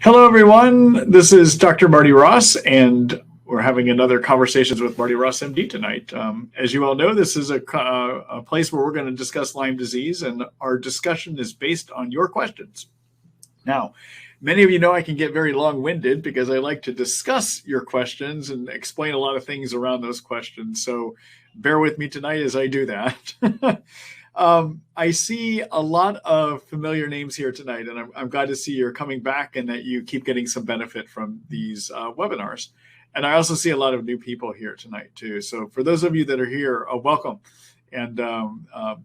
Hello, everyone. This is Dr. Marty Ross, and we're having another Conversations with Marty Ross MD tonight. As you all know, this is a place where we're going to discuss Lyme disease, and our discussion is based on your questions. Now, many of you know I can get very long-winded because I like to discuss your questions and explain a lot of things around those questions. So bear with me tonight as I do that. I see a lot of familiar names here tonight, and I'm glad to see you're coming back and that you keep getting some benefit from these webinars. And I also see a lot of new people here tonight too. So for those of you that are here, welcome. And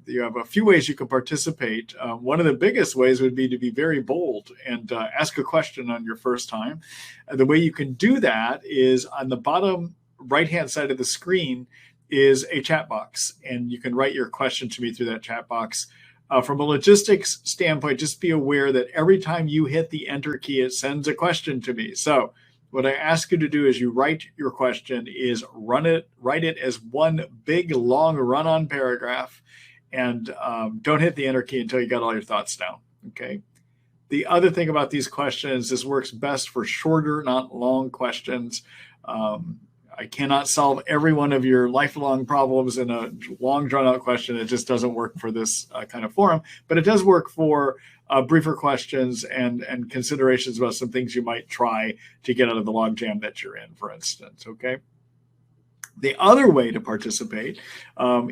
you have a few ways you can participate. One of the biggest ways would be to be very bold and ask a question on your first time. And the way you can do that is on the bottom right-hand side of the screen is a chat box, and you can write your question to me through that chat box. From a logistics standpoint, just be aware that every time you hit the enter key, it sends a question to me. So what I ask you to do is you write your question, is write it as one big, long run-on paragraph, and don't hit the enter key until you got all your thoughts down, okay? The other thing about these questions, this works best for shorter, not long questions. I cannot solve every one of your lifelong problems in a long, drawn-out question. It just doesn't work for this kind of forum, but it does work for briefer questions and considerations about some things you might try to get out of the logjam that you're in, for instance, okay? The other way to participate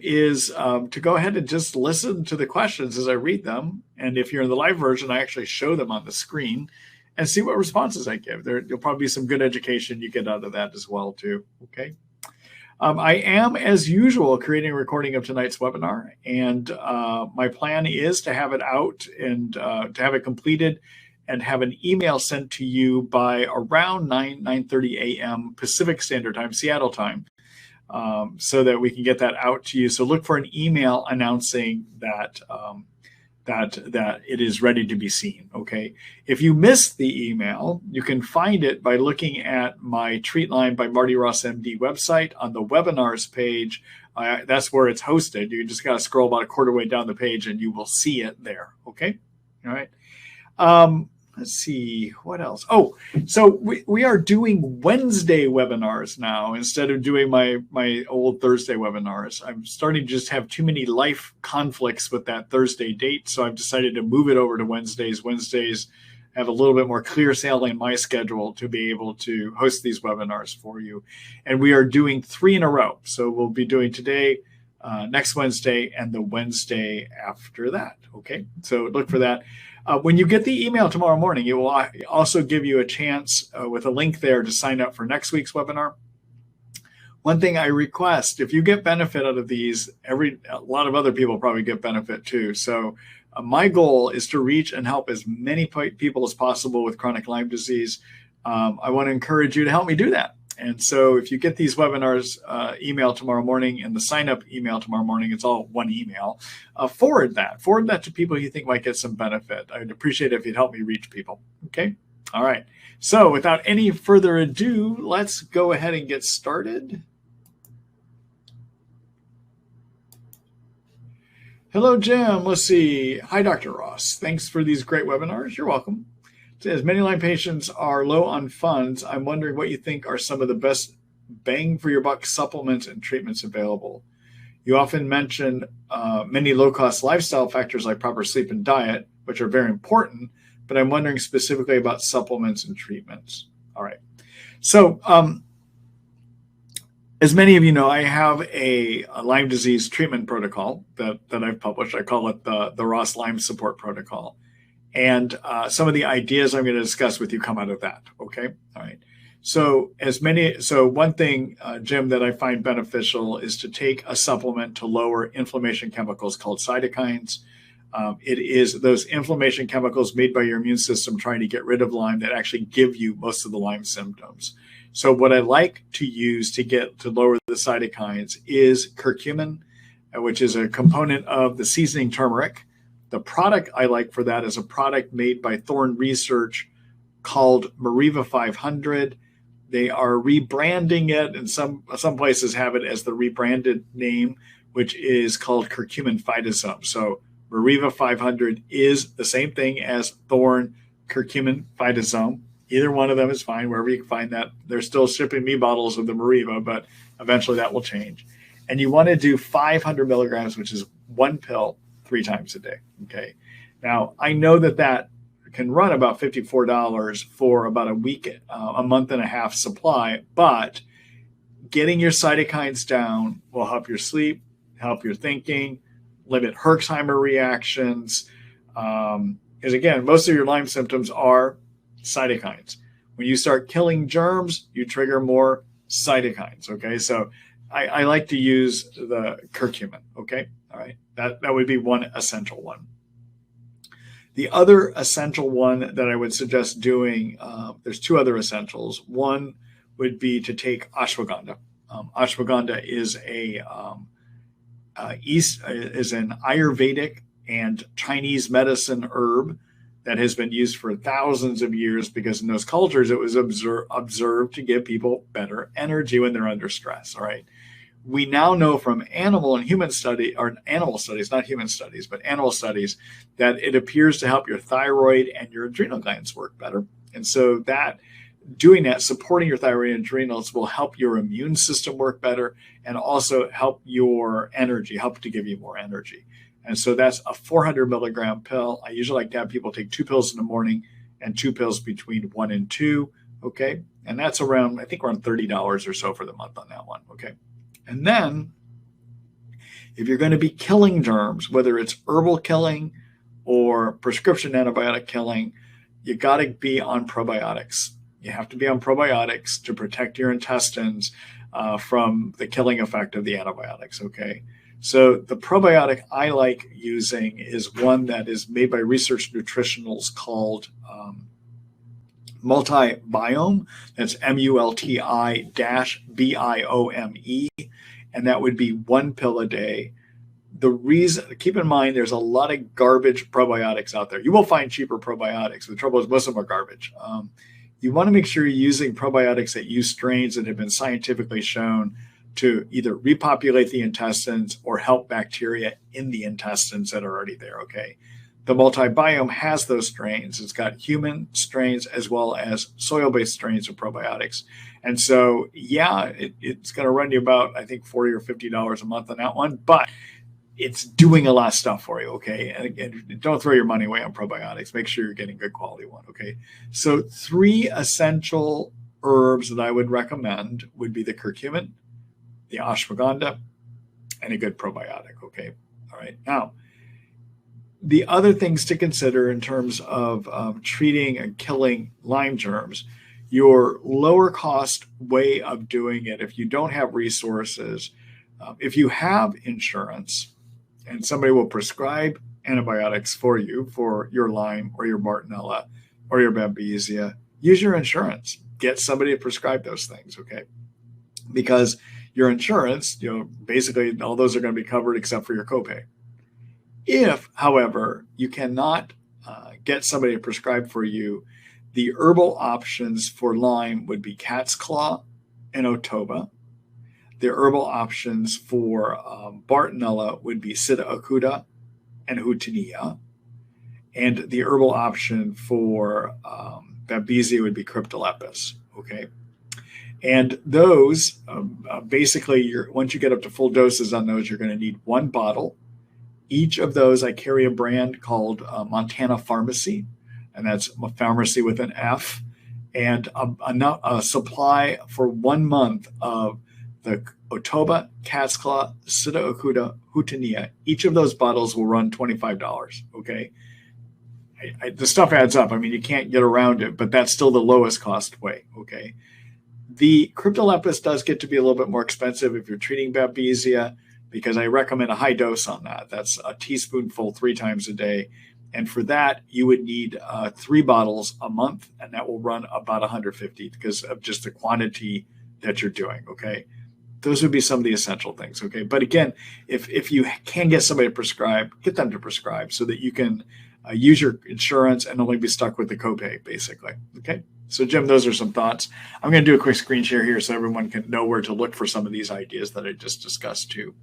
is to go ahead and just listen to the questions as I read them. And if you're in the live version, I actually show them on the screen and see what responses I give. There'll probably be some good education you get out of that as well, too, okay? I am, as usual, creating a recording of tonight's webinar, and my plan is to have it out and to have it completed and have an email sent to you by around 9:30 a.m. Pacific Standard Time, Seattle time, so that we can get that out to you. So look for an email announcing that that it is ready to be seen, okay? If you missed the email, you can find it by looking at my Treat Lyme by Marty Ross MD website on the webinars page. That's where it's hosted. You just got to scroll about a quarter way down the page and you will see it there, okay? All right. Let's see, what else? Oh, so we are doing Wednesday webinars now instead of doing my old Thursday webinars. I'm starting to just have too many life conflicts with that Thursday date, so I've decided to move it over to Wednesdays. Wednesdays have a little bit more clear sailing in my schedule to be able to host these webinars for you. And we are doing 3 in a row. So we'll be doing today, next Wednesday, and the Wednesday after that, okay? So look for that. When you get the email tomorrow morning, it will also give you a chance with a link there to sign up for next week's webinar. One thing I request, if you get benefit out of these, a lot of other people probably get benefit too. So my goal is to reach and help as many people as possible with chronic Lyme disease. I want to encourage you to help me do that. And so if you get these webinars email tomorrow morning and the sign up email tomorrow morning, it's all one email, forward that to people you think might get some benefit. I'd appreciate it if you'd help me reach people. Okay. All right. So without any further ado, let's go ahead and get started. Hello, Jim. Let's see. Hi, Dr. Ross. Thanks for these great webinars. You're welcome. As many Lyme patients are low on funds, I'm wondering what you think are some of the best bang for your buck supplements and treatments available. You often mention many low-cost lifestyle factors like proper sleep and diet, which are very important, but I'm wondering specifically about supplements and treatments. All right. So as many of you know, I have a Lyme disease treatment protocol that I've published. I call it the Ross Lyme Support Protocol. And some of the ideas I'm going to discuss with you come out of that. Okay. All right. So one thing, Jim, that I find beneficial is to take a supplement to lower inflammation chemicals called cytokines. It is those inflammation chemicals made by your immune system trying to get rid of Lyme that actually give you most of the Lyme symptoms. So what I like to use to lower the cytokines is curcumin, which is a component of the seasoning turmeric. The product I like for that is a product made by Thorne Research called Meriva 500. They are rebranding it, and some places have it as the rebranded name, which is called curcumin phytosome. So Meriva 500 is the same thing as Thorne curcumin phytosome. Either one of them is fine, wherever you can find that. They're still shipping me bottles of the Mariva, but eventually that will change. And you want to do 500 milligrams, which is one pill 3 times a day. Okay. Now, I know that can run about $54 for about a week, a month and a half supply, but getting your cytokines down will help your sleep, help your thinking, limit Herxheimer reactions. Because again, most of your Lyme symptoms are cytokines. When you start killing germs, you trigger more cytokines. Okay, so I like to use the curcumin. Okay, all right, that would be one essential one. The other essential one that I would suggest doing, there's 2 other essentials. One would be to take ashwagandha. Ashwagandha is is an Ayurvedic and Chinese medicine herb that has been used for thousands of years, because in those cultures it was observed to give people better energy when they're under stress. All right. We now know from animal and human study, or animal studies, not human studies, but animal studies, that it appears to help your thyroid and your adrenal glands work better. And so doing that, supporting your thyroid and adrenals, will help your immune system work better and also help your energy, help to give you more energy. And so that's a 400 milligram pill. I usually like to have people take 2 pills in the morning and 2 pills between 1 and 2. Okay. And that's around, I think around $30 or so for the month on that one. Okay. And then if you're going to be killing germs, whether it's herbal killing or prescription antibiotic killing, you got to be on probiotics. You have to be on probiotics to protect your intestines from the killing effect of the antibiotics. Okay. So the probiotic I like using is one that is made by research nutritionals called Multibiome. That's MULTI-BIOME. And that would be 1 pill a day. The reason, keep in mind, there's a lot of garbage probiotics out there. You will find cheaper probiotics. The trouble is most of them are garbage. You want to make sure you're using probiotics that use strains that have been scientifically shown to either repopulate the intestines or help bacteria in the intestines that are already there. Okay. The multibiome has those strains. It's got human strains as well as soil-based strains of probiotics. And so, yeah, it's going to run you about, I think, $40 or $50 a month on that one, but it's doing a lot of stuff for you. Okay. And don't throw your money away on probiotics. Make sure you're getting good quality one. Okay. So 3 essential herbs that I would recommend would be the curcumin, the ashwagandha, and a good probiotic. Okay. All right. Now, the other things to consider in terms of treating and killing Lyme germs, your lower cost way of doing it, if you don't have resources, if you have insurance and somebody will prescribe antibiotics for you for your Lyme or your Bartonella or your Babesia, use your insurance. Get somebody to prescribe those things, okay? Because your insurance, basically all those are going to be covered except for your copay. If, however, you cannot get somebody to prescribe for you, the herbal options for Lyme would be cat's claw and otoba. The herbal options for Bartonella would be Sida acuta and Hutinia. And the herbal option for Babesia would be Cryptolepis. Okay. And those, basically, once you get up to full doses on those, you're going to need 1 bottle. Each of those, I carry a brand called Montana Pharmacy, and that's a pharmacy with an F, and a supply for 1 month of the Otoba, Cat's Claw, Sida acuta, Hutinia. Each of those bottles will run $25, okay? The stuff adds up. I mean, you can't get around it, but that's still the lowest cost way, okay? The Cryptolepis does get to be a little bit more expensive if you're treating Babesia, because I recommend a high dose on that. That's a teaspoonful 3 times a day. And for that, you would need 3 bottles a month, and that will run about $150 because of just the quantity that you're doing, okay? Those would be some of the essential things, okay? But again, if you can get somebody to prescribe, get them to prescribe so that you can use your insurance and only be stuck with the copay, basically, okay? So, Jim, those are some thoughts. I'm going to do a quick screen share here so everyone can know where to look for some of these ideas that I just discussed too.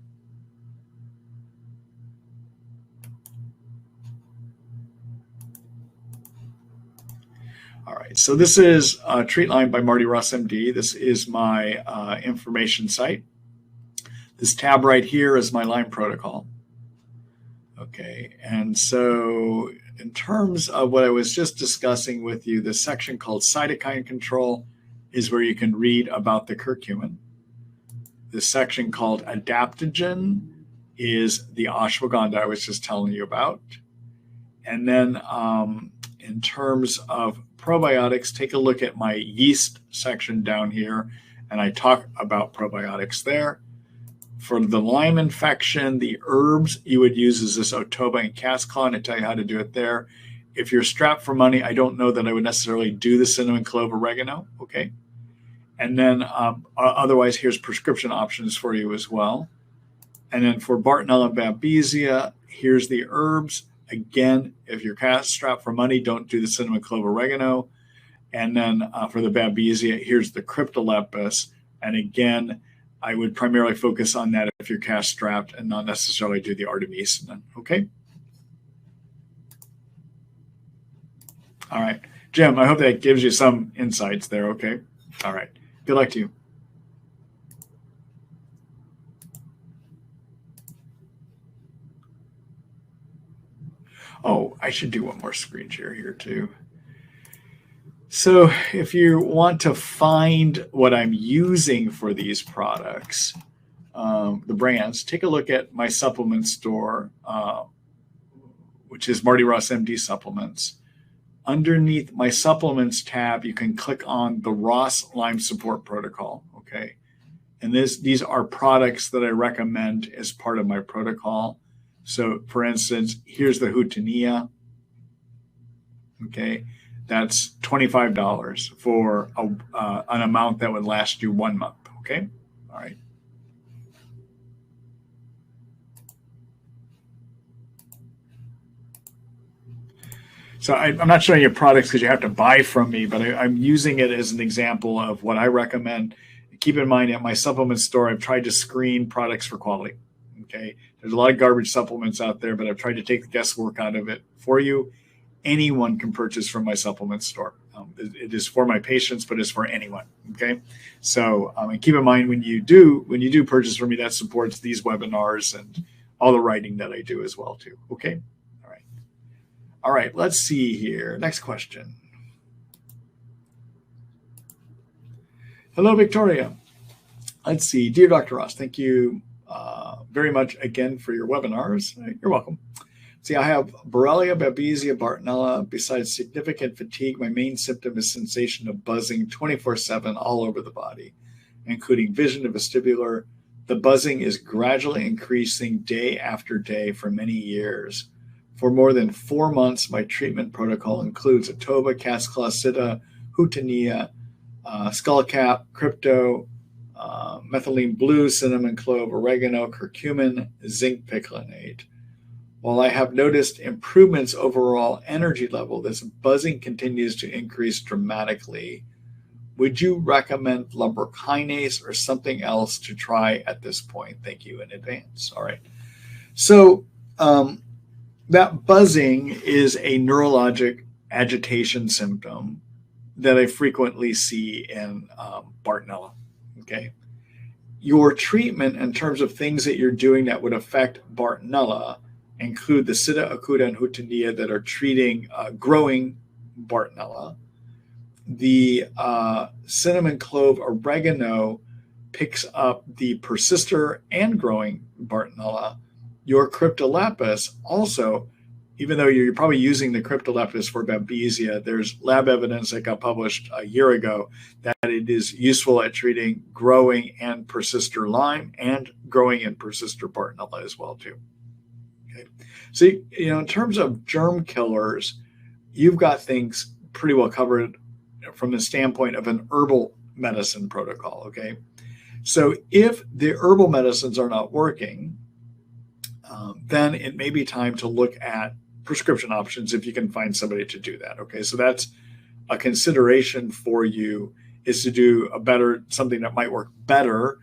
All right, so this is Treat Lyme by Marty Ross MD. This is my information site. This tab right here is my Lyme protocol. Okay, and so in terms of what I was just discussing with you, the section called cytokine control is where you can read about the curcumin. The section called adaptogen is the ashwagandha I was just telling you about. And then in terms of probiotics, take a look at my yeast section down here, and I talk about probiotics there. For the Lyme infection, the herbs you would use is this Otoba and Casclaw, and I tell you how to do it there. If you're strapped for money, I don't know that I would necessarily do the cinnamon, clove, oregano, okay? And then otherwise, here's prescription options for you as well. And then for Bartonella and Babesia, here's the herbs. Again, if you're strapped for money, don't do the cinnamon, clove, oregano. And then for the Babesia, here's the Cryptolepis. And again, I would primarily focus on that if you're cash strapped and not necessarily do the artemisinin. Okay. All right, Jim, I hope that gives you some insights there. Okay. All right. Good luck to you. Oh, I should do one more screen share here too. So if you want to find what I'm using for these products, the brands, take a look at my supplement store, which is Marty Ross MD Supplements. Underneath my supplements tab, you can click on the Ross Lyme Support Protocol, okay? And these are products that I recommend as part of my protocol. So for instance, here's the Hootenea, okay? That's $25 for an amount that would last you 1 month, okay? All right. So I'm not showing you products because you have to buy from me, but I'm using it as an example of what I recommend. Keep in mind, at my supplement store, I've tried to screen products for quality, okay? There's a lot of garbage supplements out there, but I've tried to take the guesswork out of it for you. Anyone can purchase from my supplement store. It is for my patients, but it's for anyone. Okay, so and keep in mind when you do purchase from me, that supports these webinars and all the writing that I do as well too. Okay, all right. Let's see here. Next question. Hello, Victoria. Let's see, dear Dr. Ross, thank you very much again for your webinars. You're welcome. See, I have Borrelia, Babesia, Bartonella. Besides significant fatigue, my main symptom is sensation of buzzing 24/7 all over the body, including vision and vestibular. The buzzing is gradually increasing day after day for many years. For more than 4 months, my treatment protocol includes Otoba, Casclaw, Sita, Hootenea, skullcap, crypto, methylene blue, cinnamon, clove, oregano, curcumin, zinc picolinate. While I have noticed improvements overall energy level, this buzzing continues to increase dramatically. Would you recommend lumbrokinase or something else to try at this point? Thank you in advance. All right. So that buzzing is a neurologic agitation symptom that I frequently see in Bartonella. Okay. Your treatment in terms of things that you're doing that would affect Bartonella include the Sita, Acuta, and Hootenea that are treating growing Bartonella. The cinnamon, clove, oregano picks up the persister and growing Bartonella. Your Cryptolepis also, even though you're probably using the Cryptolepis for Babesia, there's lab evidence that got published a year ago that it is useful at treating growing and persister Lyme and growing and persister Bartonella as well too. So, in terms of germ killers, you've got things pretty well covered from the standpoint of an herbal medicine protocol, okay? So if the herbal medicines are not working, then it may be time to look at prescription options if you can find somebody to do that, okay? So that's a consideration for you, is to do something that might work better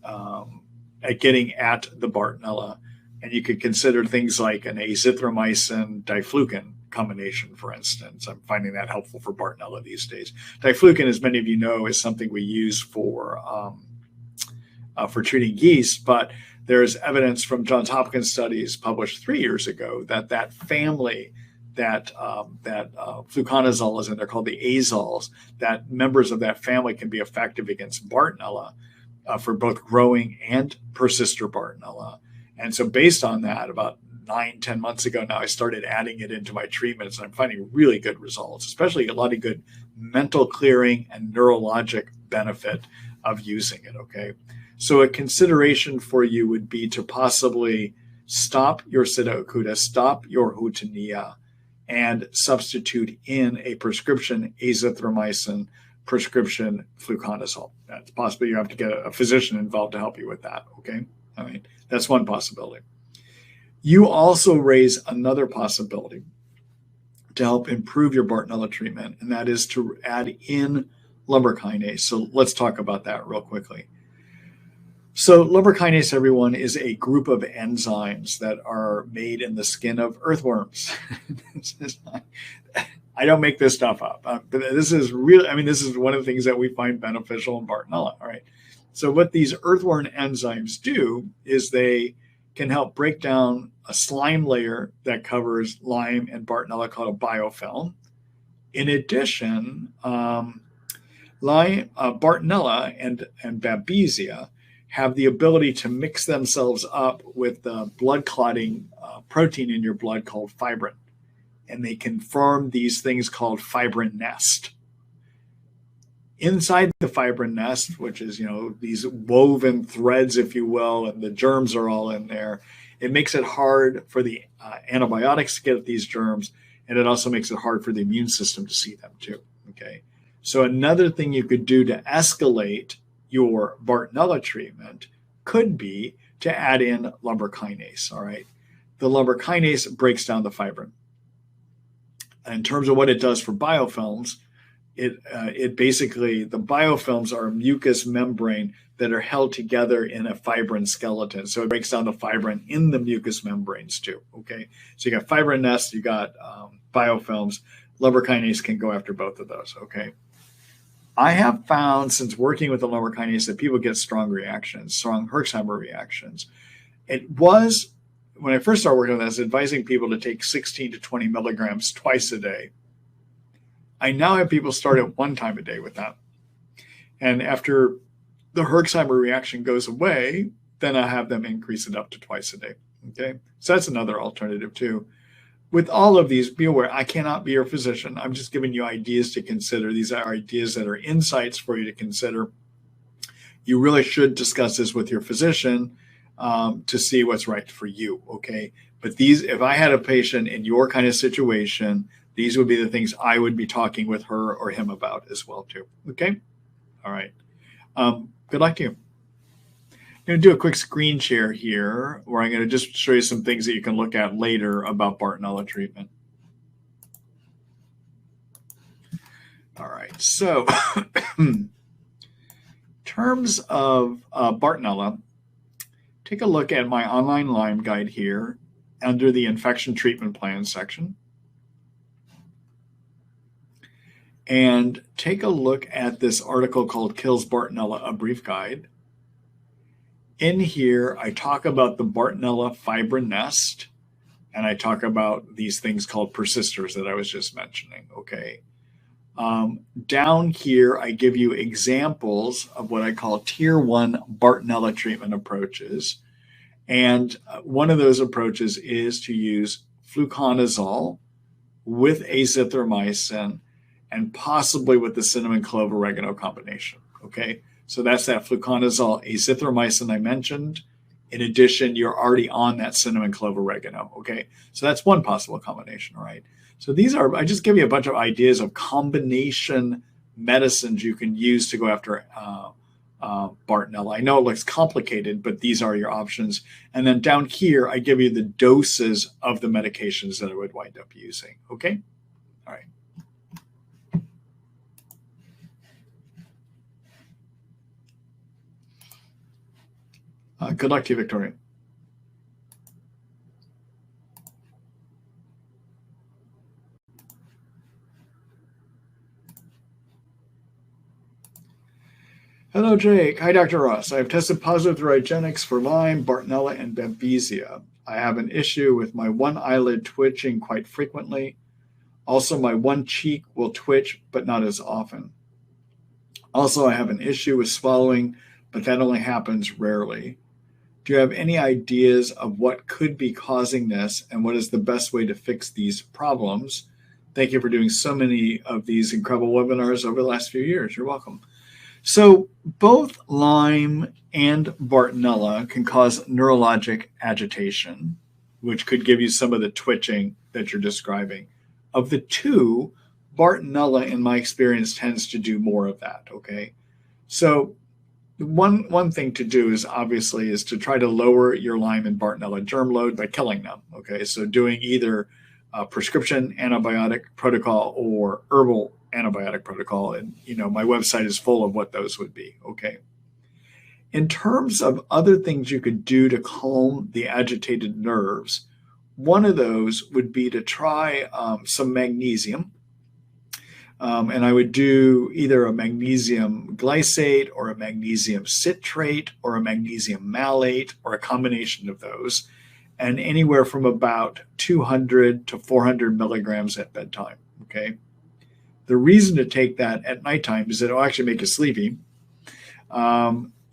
at getting at the Bartonella. And you could consider things like an azithromycin, Diflucan, combination, for instance. I'm finding that helpful for Bartonella these days. Diflucan, as many of you know, is something we use for treating yeast, but there's evidence from Johns Hopkins studies published 3 years ago that that family that fluconazole is in, they're called the azoles, that members of that family can be effective against Bartonella for both growing and persister Bartonella. And so based on that, about 9-10 months ago now, I started adding it into my treatments, and I'm finding really good results, especially a lot of good mental clearing and neurologic benefit of using it, okay? So a consideration for you would be to possibly stop your Pseudoacuta, stop your Houtenea, and substitute in a prescription azithromycin, prescription fluconazole. That's possible. You have to get a physician involved to help you with that, okay? I mean, that's one possibility. You also raise another possibility to help improve your Bartonella treatment, and that is to add in lumbrokinase. So let's talk about that real quickly. So lumbrokinase, everyone, is a group of enzymes that are made in the skin of earthworms. I don't make this stuff up. But this is really, I mean, this is one of the things that we find beneficial in Bartonella, all right? So what these earthworm enzymes do is they can help break down a slime layer that covers Lyme and Bartonella called a biofilm. In addition, Bartonella and Babesia have the ability to mix themselves up with the blood clotting protein in your blood called fibrin. And they can form these things called fibrin nest. Inside the fibrin nest, which is, these woven threads, if you will, and the germs are all in there, it makes it hard for the antibiotics to get at these germs, and it also makes it hard for the immune system to see them too, okay? So another thing you could do to escalate your Bartonella treatment could be to add in lumbrokinase, all right? The lumbrokinase breaks down the fibrin. In terms of what it does for biofilms, it basically, the biofilms are a mucous membrane that are held together in a fibrin skeleton. So it breaks down the fibrin in the mucous membranes too, okay? So you got fibrin nests, you got biofilms. Lumbrokinase can go after both of those, okay? I have found, since working with the lumbrokinase, that people get strong reactions, strong Herxheimer reactions. It was, when I first started working on this, advising people to take 16 to 20 milligrams twice a day. I now have people start at 1 time a day with that. And after the Herxheimer reaction goes away, then I have them increase it up to twice a day, okay? So that's another alternative too. With all of these, be aware, I cannot be your physician. I'm just giving you ideas to consider. These are ideas that are insights for you to consider. You really should discuss this with your physician to see what's right for you, okay? But these, if I had a patient in your kind of situation, these would be the things I would be talking with her or him about as well too, okay? All right. Good luck to you. I'm going to do a quick screen share here where I'm going to just show you some things that you can look at later about Bartonella treatment. All right, so in terms of Bartonella, take a look at my online Lyme guide here under the infection treatment plan section. And take a look at this article called Kills Bartonella, a Brief Guide. In here, I talk about the bartonella-fibrin nest, and I talk about these things called persisters that I was just mentioning, okay? Down here, I give you examples of what I call Tier 1 Bartonella treatment approaches. And one of those approaches is to use fluconazole with azithromycin and possibly with the cinnamon clove oregano combination, okay? So that's that fluconazole azithromycin I mentioned. In addition, you're already on that cinnamon clove oregano, okay? So that's one possible combination, all right? So these are, I just give you a bunch of ideas of combination medicines you can use to go after Bartonella. I know it looks complicated, but these are your options. And then down here, I give you the doses of the medications that I would wind up using, okay? All right. Good luck to you, Victoria. Hello, Jake. Hi, Dr. Ross. I have tested positive for Thyroid for Lyme, Bartonella, and Babesia. I have an issue with my one eyelid twitching quite frequently. Also, my one cheek will twitch, but not as often. Also, I have an issue with swallowing, but that only happens rarely. Do you have any ideas of what could be causing this and what is the best way to fix these problems? Thank you for doing so many of these incredible webinars over the last few years. You're welcome. So both Lyme and Bartonella can cause neurologic agitation, which could give you some of the twitching that you're describing. Of the two, Bartonella, in my experience, tends to do more of that, okay? So one thing to do is obviously is to try to lower your Lyme and Bartonella germ load by killing them, okay? So doing either a prescription antibiotic protocol or herbal antibiotic protocol. And, my website is full of what those would be. Okay. In terms of other things you could do to calm the agitated nerves, one of those would be to try some magnesium. And I would do either a magnesium glycate or a magnesium citrate or a magnesium malate or a combination of those, and anywhere from about 200 to 400 milligrams at bedtime. Okay. The reason to take that at nighttime is that it'll actually make you sleepy.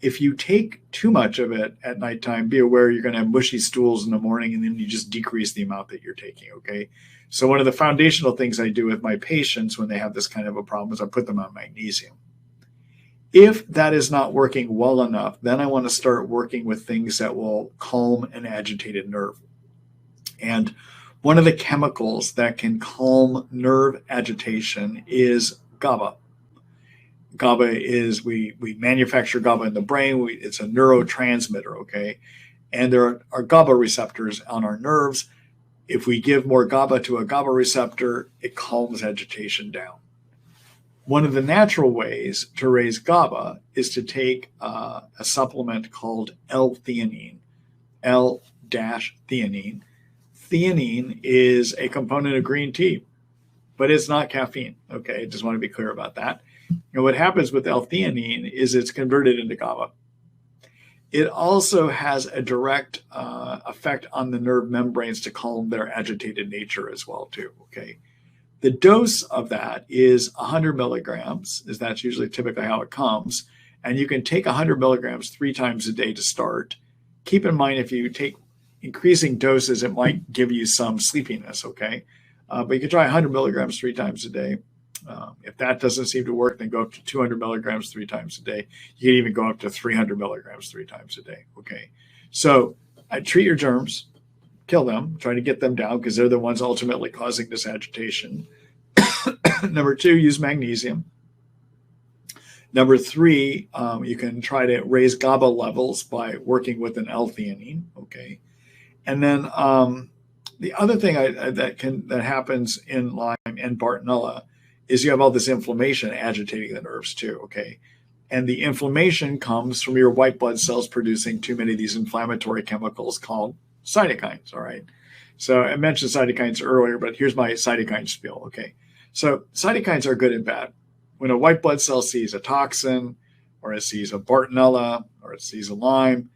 If you take too much of it at nighttime, be aware you're going to have mushy stools in the morning, and then you just decrease the amount that you're taking, okay? So one of the foundational things I do with my patients when they have this kind of a problem is I put them on magnesium. If that is not working well enough, then I want to start working with things that will calm an agitated nerve. And one of the chemicals that can calm nerve agitation is GABA. GABA is, we manufacture GABA in the brain. It's a neurotransmitter, okay? And there are GABA receptors on our nerves. If we give more GABA to a GABA receptor, it calms agitation down. One of the natural ways to raise GABA is to take a supplement called L-theanine, L-theanine. Theanine is a component of green tea, but it's not caffeine. Okay, I just want to be clear about that. What happens with L-theanine is it's converted into GABA. It also has a direct effect on the nerve membranes to calm their agitated nature as well, too. Okay, the dose of that is 100 milligrams, is that's usually typically how it comes, and you can take 100 milligrams 3 times a day to start. Keep in mind, if you take increasing doses, it might give you some sleepiness, okay? But you can try 100 milligrams 3 times a day. If that doesn't seem to work, then go up to 200 milligrams 3 times a day. You can even go up to 300 milligrams 3 times a day, okay? So I treat your germs, kill them, try to get them down because they're the ones ultimately causing this agitation. Number 2, use magnesium. Number 3, you can try to raise GABA levels by working with an L-theanine, okay? And then the other thing that happens in Lyme and Bartonella is you have all this inflammation agitating the nerves too, okay? And the inflammation comes from your white blood cells producing too many of these inflammatory chemicals called cytokines, all right? So I mentioned cytokines earlier, but here's my cytokine spiel, okay? So cytokines are good and bad. When a white blood cell sees a toxin, or it sees a Bartonella, or it sees a Lyme,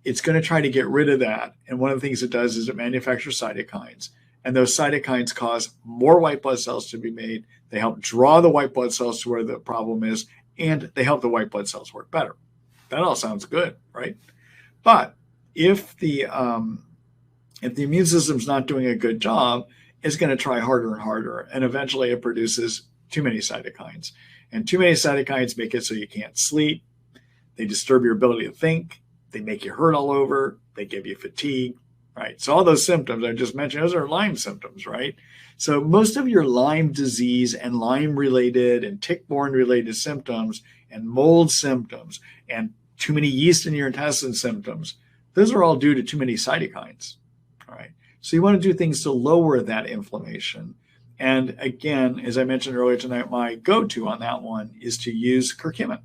it's going to try to get rid of that. And one of the things it does is it manufactures cytokines. And those cytokines cause more white blood cells to be made. They help draw the white blood cells to where the problem is, and they help the white blood cells work better. That all sounds good, right? But if the immune system's not doing a good job, it's going to try harder and harder. And eventually it produces too many cytokines. And too many cytokines make it so you can't sleep. They disturb your ability to think. They make you hurt all over. They give you fatigue, right? So all those symptoms I just mentioned, those are Lyme symptoms, right? So most of your Lyme disease and Lyme-related and tick-borne-related symptoms and mold symptoms and too many yeast in your intestine symptoms, those are all due to too many cytokines, all right? So you want to do things to lower that inflammation. And again, as I mentioned earlier tonight, my go-to on that one is to use curcumin.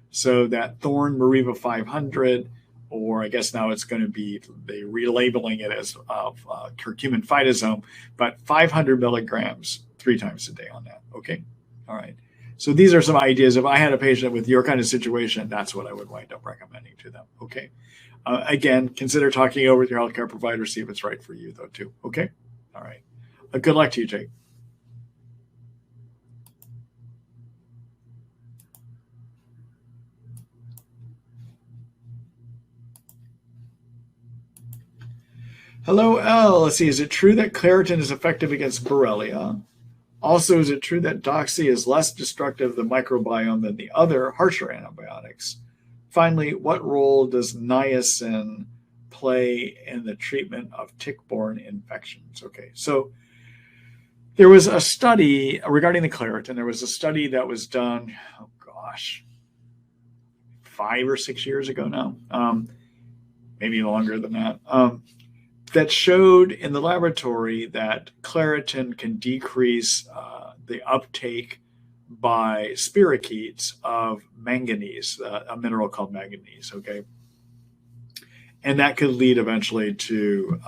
So that Thorn Mariva 500, or I guess now it's going to be, they're relabeling it as curcumin phytosome, but 500 milligrams 3 times a day on that, okay? All right. So these are some ideas. If I had a patient with your kind of situation, that's what I would wind up recommending to them. Okay. Again, consider talking over with your healthcare provider, see if it's right for you though too. Okay. All right. Good luck to you, Jake. Hello, L. Let's see. Is it true that Claritin is effective against Borrelia? Also, is it true that Doxy is less destructive of the microbiome than the other harsher antibiotics? Finally, what role does niacin play in the treatment of tick-borne infections? Okay, so there was a study regarding the Claritin. There was a study that was done, 5 or 6 years ago now, maybe longer than that, that showed in the laboratory that Claritin can decrease the uptake by spirochetes of manganese, a mineral called manganese, okay? And that could lead eventually to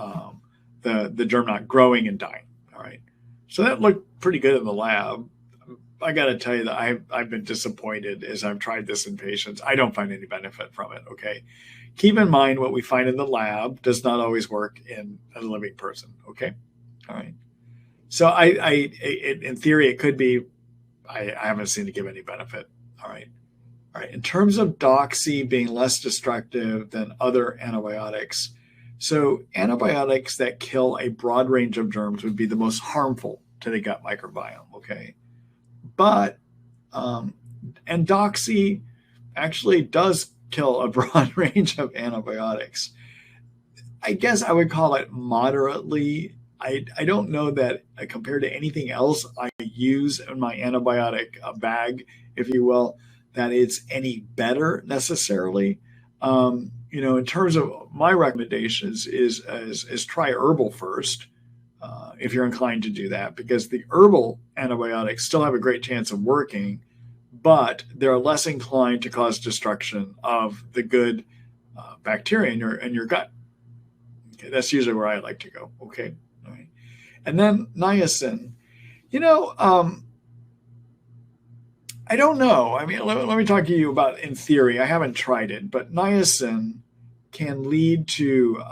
the germ not growing and dying, all right? So that looked pretty good in the lab. I got to tell you that I've been disappointed as I've tried this in patients. I don't find any benefit from it, okay? Keep in mind what we find in the lab does not always work in a living person, okay? All right. So in theory, it could be, I haven't seen it give any benefit, all right? All right, in terms of Doxy being less destructive than other antibiotics, so antibiotics that kill a broad range of germs would be the most harmful to the gut microbiome, okay? But, and Doxy actually does kill a broad range of antibiotics. I guess I would call it moderately. I don't know that compared to anything else I use in my antibiotic bag, if you will, that it's any better necessarily. In terms of my recommendations is try Herbal first. If you're inclined to do that, because the Herbal antibiotics still have a great chance of working, but they're less inclined to cause destruction of the good bacteria in your gut. Okay, that's usually where I like to go. Okay, all right. And then niacin. I don't know. I mean, let me talk to you about in theory. I haven't tried it, but niacin can lead to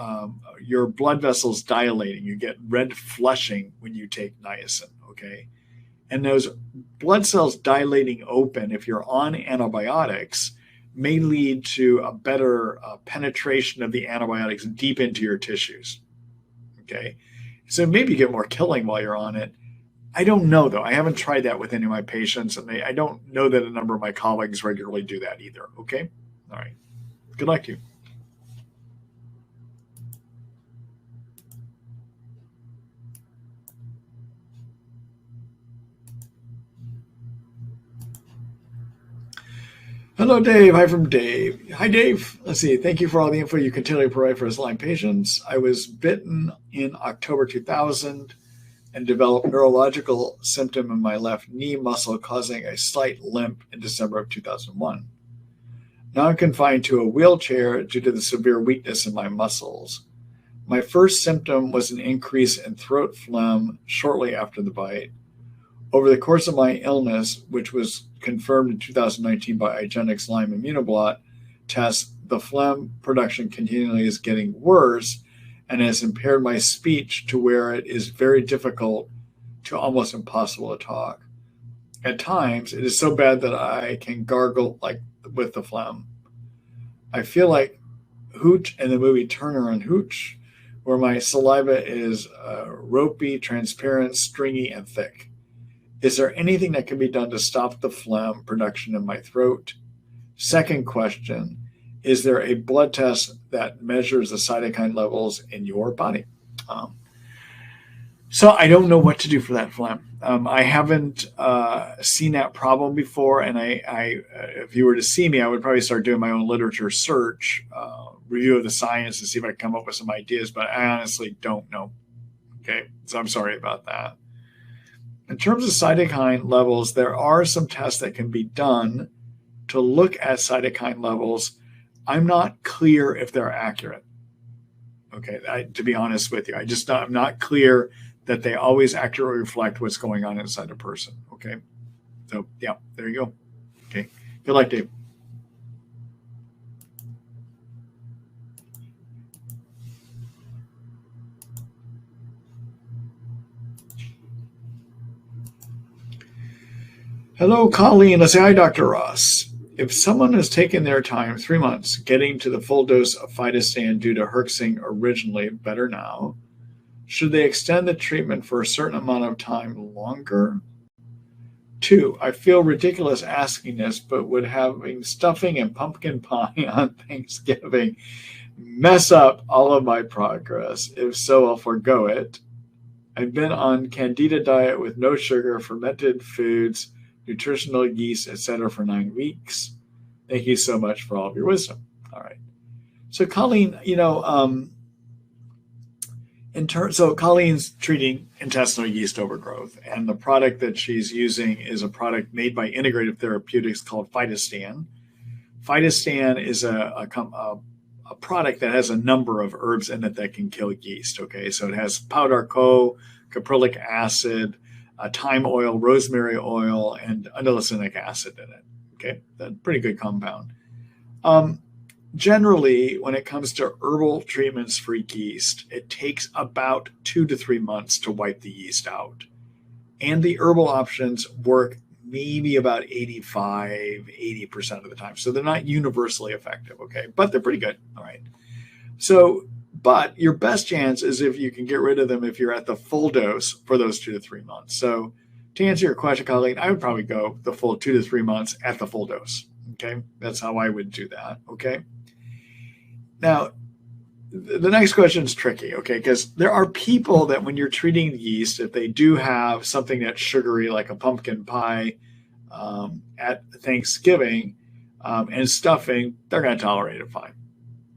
your blood vessels dilating. You get red flushing when you take niacin, okay? And those blood cells dilating open, if you're on antibiotics, may lead to a better penetration of the antibiotics deep into your tissues, okay? So maybe you get more killing while you're on it. I don't know, though. I haven't tried that with any of my patients, and I don't know that a number of my colleagues regularly do that either, okay? All right. Good luck to you. Hello, Dave. Hi from Dave. Hi, Dave. Let's see. Thank you for all the info you continually provide for his Lyme patients. I was bitten in October 2000 and developed neurological symptom in my left knee muscle, causing a slight limp in December of 2001. Now I'm confined to a wheelchair due to the severe weakness in my muscles. My first symptom was an increase in throat phlegm shortly after the bite. Over the course of my illness, which was confirmed in 2019 by IGeneX Lyme Immunoblot tests, the phlegm production continually is getting worse and has impaired my speech to where it is very difficult to almost impossible to talk. At times, it is so bad that I can gargle like with the phlegm. I feel like Hooch in the movie Turner and Hooch, where my saliva is ropey, transparent, stringy, and thick. Is there anything that can be done to stop the phlegm production in my throat? Second question, is there a blood test that measures the cytokine levels in your body? So I don't know what to do for that phlegm. I haven't seen that problem before, and I if you were to see me, I would probably start doing my own literature search, review of the science, and see if I can come up with some ideas, but I honestly don't know. Okay, so I'm sorry about that. In terms of cytokine levels, there are some tests that can be done to look at cytokine levels. I'm not clear if they're accurate. Okay, to be honest with you, I'm not clear that they always accurately reflect what's going on inside a person. Okay. So yeah, there you go. Okay. Good luck, Dave. Hello, Colleen. Let's say, hi, Dr. Ross. If someone has taken their time, 3 months, getting to the full dose of phytostan due to herxing originally, better now, should they extend the treatment for a certain amount of time longer? 2, I feel ridiculous asking this, but would having stuffing and pumpkin pie on Thanksgiving mess up all of my progress? If so, I'll forego it. I've been on Candida diet with no sugar, fermented foods, nutritional yeast, etc. for 9 weeks. Thank you so much for all of your wisdom. All right. So Colleen, so Colleen's treating intestinal yeast overgrowth, and the product that she's using is a product made by Integrative Therapeutics called Phytostan. Phytostan is a product that has a number of herbs in it that can kill yeast. Okay, so it has powder caprylic acid, thyme oil, rosemary oil, and adenosinic acid in it. Okay, that's a pretty good compound. Generally, when it comes to herbal treatments for yeast, it takes about 2 to 3 months to wipe the yeast out. And the herbal options work maybe about 80% of the time. So they're not universally effective, okay? But they're pretty good, all right? So, but your best chance is if you can get rid of them if you're at the full dose for those 2 to 3 months. So to answer your question, Colleen, I would probably go the full 2 to 3 months at the full dose, okay? That's how I would do that, okay? Now, the next question is tricky, okay? Because there are people that when you're treating yeast, if they do have something that's sugary, like a pumpkin pie at Thanksgiving and stuffing, they're going to tolerate it fine.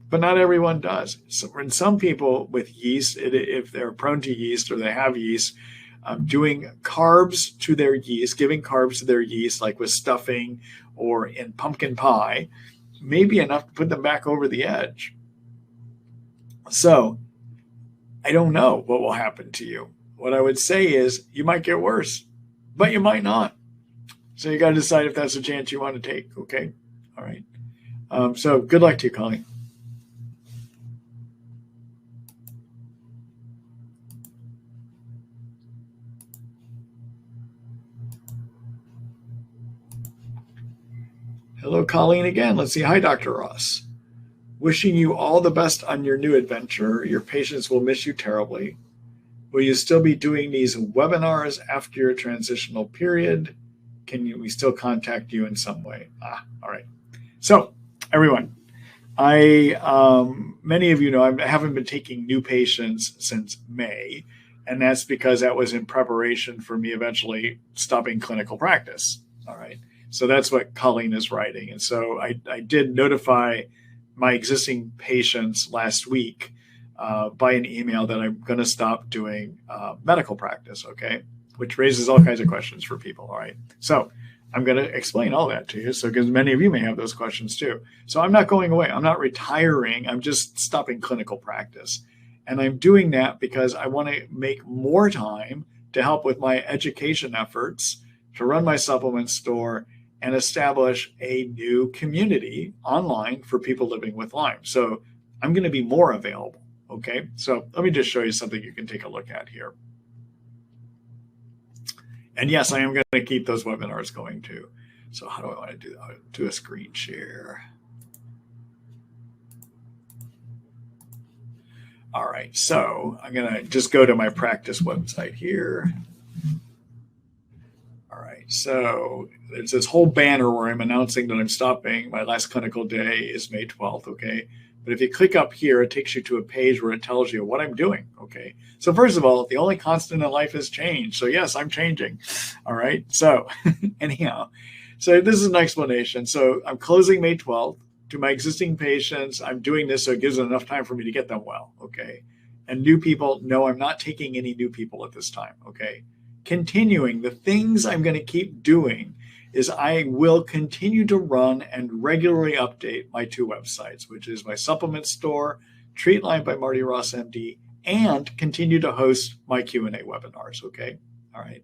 But not everyone does. So in some people with yeast, if they're prone to yeast or they have yeast, doing carbs to their yeast, giving carbs to their yeast, like with stuffing or in pumpkin pie, may be enough to put them back over the edge. So I don't know what will happen to you. What I would say is you might get worse, but you might not. So you got to decide if that's a chance you want to take. Okay. All right. So good luck to you, Colleen. Hello, Colleen again. Let's see. Hi, Dr. Ross. Wishing you all the best on your new adventure. Your patients will miss you terribly. Will you still be doing these webinars after your transitional period? Can we still contact you in some way? All right. So, everyone, many of you know I haven't been taking new patients since May, and that's because that was in preparation for me eventually stopping clinical practice. All right. So that's what Colleen is writing. And so I did notify my existing patients last week by an email that I'm going to stop doing medical practice, okay? Which raises all kinds of questions for people, all right? So I'm going to explain all that to you, so because many of you may have those questions too. So I'm not going away. I'm not retiring. I'm just stopping clinical practice. And I'm doing that because I want to make more time to help with my education efforts, to run my supplement store, and establish a new community online for people living with Lyme. So I'm going to be more available, okay? So let me just show you something you can take a look at here. And yes, I am going to keep those webinars going too. So how do I want to do that? I'll do a screen share. All right, so I'm going to just go to my practice website here. All right, so there's this whole banner where I'm announcing that I'm stopping. My last clinical day is May 12th, okay? But if you click up here, it takes you to a page where it tells you what I'm doing, okay? So first of all, the only constant in life is change. So yes, I'm changing, all right? So anyhow, so this is an explanation. So I'm closing May 12th. To my existing patients, I'm doing this so it gives them enough time for me to get them well, okay? And new people, no, I'm not taking any new people at this time, okay? Continuing, the things I'm going to keep doing is I will continue to run and regularly update my 2 websites, which is my supplement store, Treat Lyme by Marty Ross MD, and continue to host my Q&A webinars, okay? All right.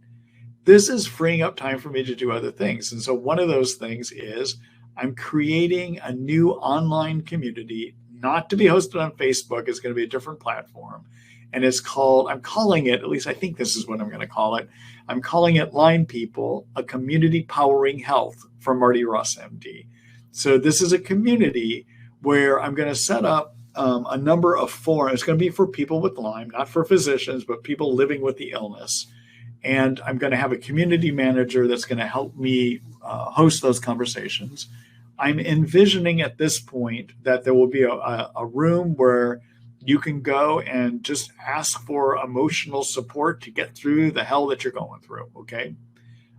this is freeing up time for me to do other things. And so one of those things is I'm creating a new online community, not to be hosted on Facebook. It's going to be a different platform. And it's called, I'm calling it, at least I think this is what I'm going to call it. I'm calling it Lyme People, a community powering health from Marty Ross MD. So this is a community where I'm going to set up a number of forums. It's going to be for people with Lyme, not for physicians, but people living with the illness. And I'm going to have a community manager that's going to help me host those conversations. I'm envisioning at this point that there will be a room where you can go and just ask for emotional support to get through the hell that you're going through, okay?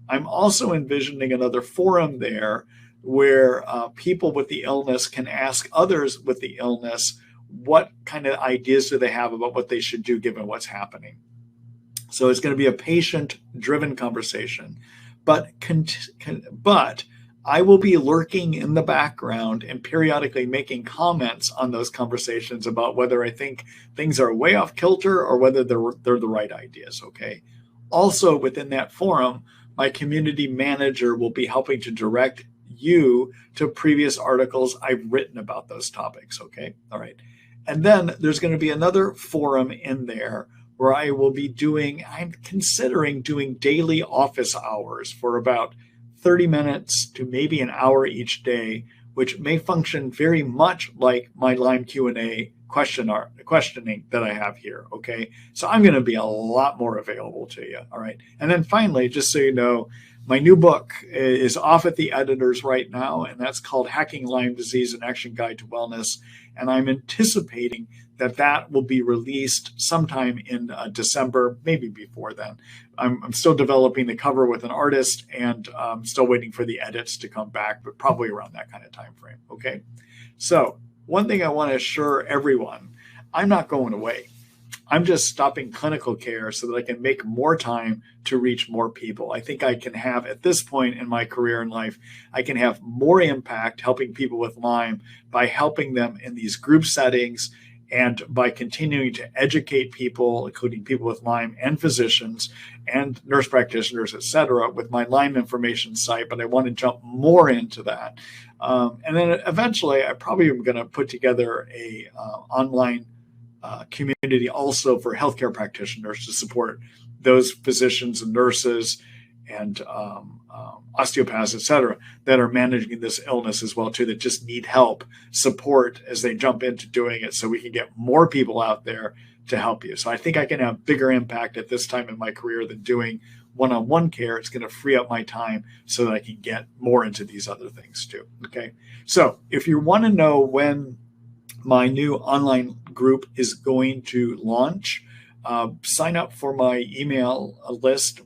I'm also envisioning another forum there where people with the illness can ask others with the illness what kind of ideas do they have about what they should do given what's happening. So it's going to be a patient-driven conversation, but I will be lurking in the background and periodically making comments on those conversations about whether I think things are way off kilter or whether they're the right ideas, okay? Also within that forum, my community manager will be helping to direct you to previous articles I've written about those topics, okay? All right. And then there's going to be another forum in there where I will be I'm considering doing daily office hours for about 30 minutes to maybe an hour each day, which may function very much like my Lyme Q&A questioning that I have here, okay? So I'm going to be a lot more available to you, all right? And then finally, just so you know, my new book is off at the editors right now, and that's called Hacking Lyme Disease: An Action Guide to Wellness. And I'm anticipating that will be released sometime in December, maybe before then. I'm still developing the cover with an artist, and I'm still waiting for the edits to come back, but probably around that kind of time frame, okay? So one thing I want to assure everyone, I'm not going away. I'm just stopping clinical care so that I can make more time to reach more people. I think I can have, at this point in my career and life, I can have more impact helping people with Lyme by helping them in these group settings and by continuing to educate people, including people with Lyme and physicians and nurse practitioners, et cetera, with my Lyme information site. But I want to jump more into that. And then eventually, I probably am going to put together a online community also for healthcare practitioners to support those physicians and nurses and osteopaths, et cetera, that are managing this illness as well too, that just need help, support as they jump into doing it, so we can get more people out there to help you. So I think I can have bigger impact at this time in my career than doing one-on-one care. It's going to free up my time so that I can get more into these other things too. Okay. So if you want to know when my new online group is going to launch, sign up for my email list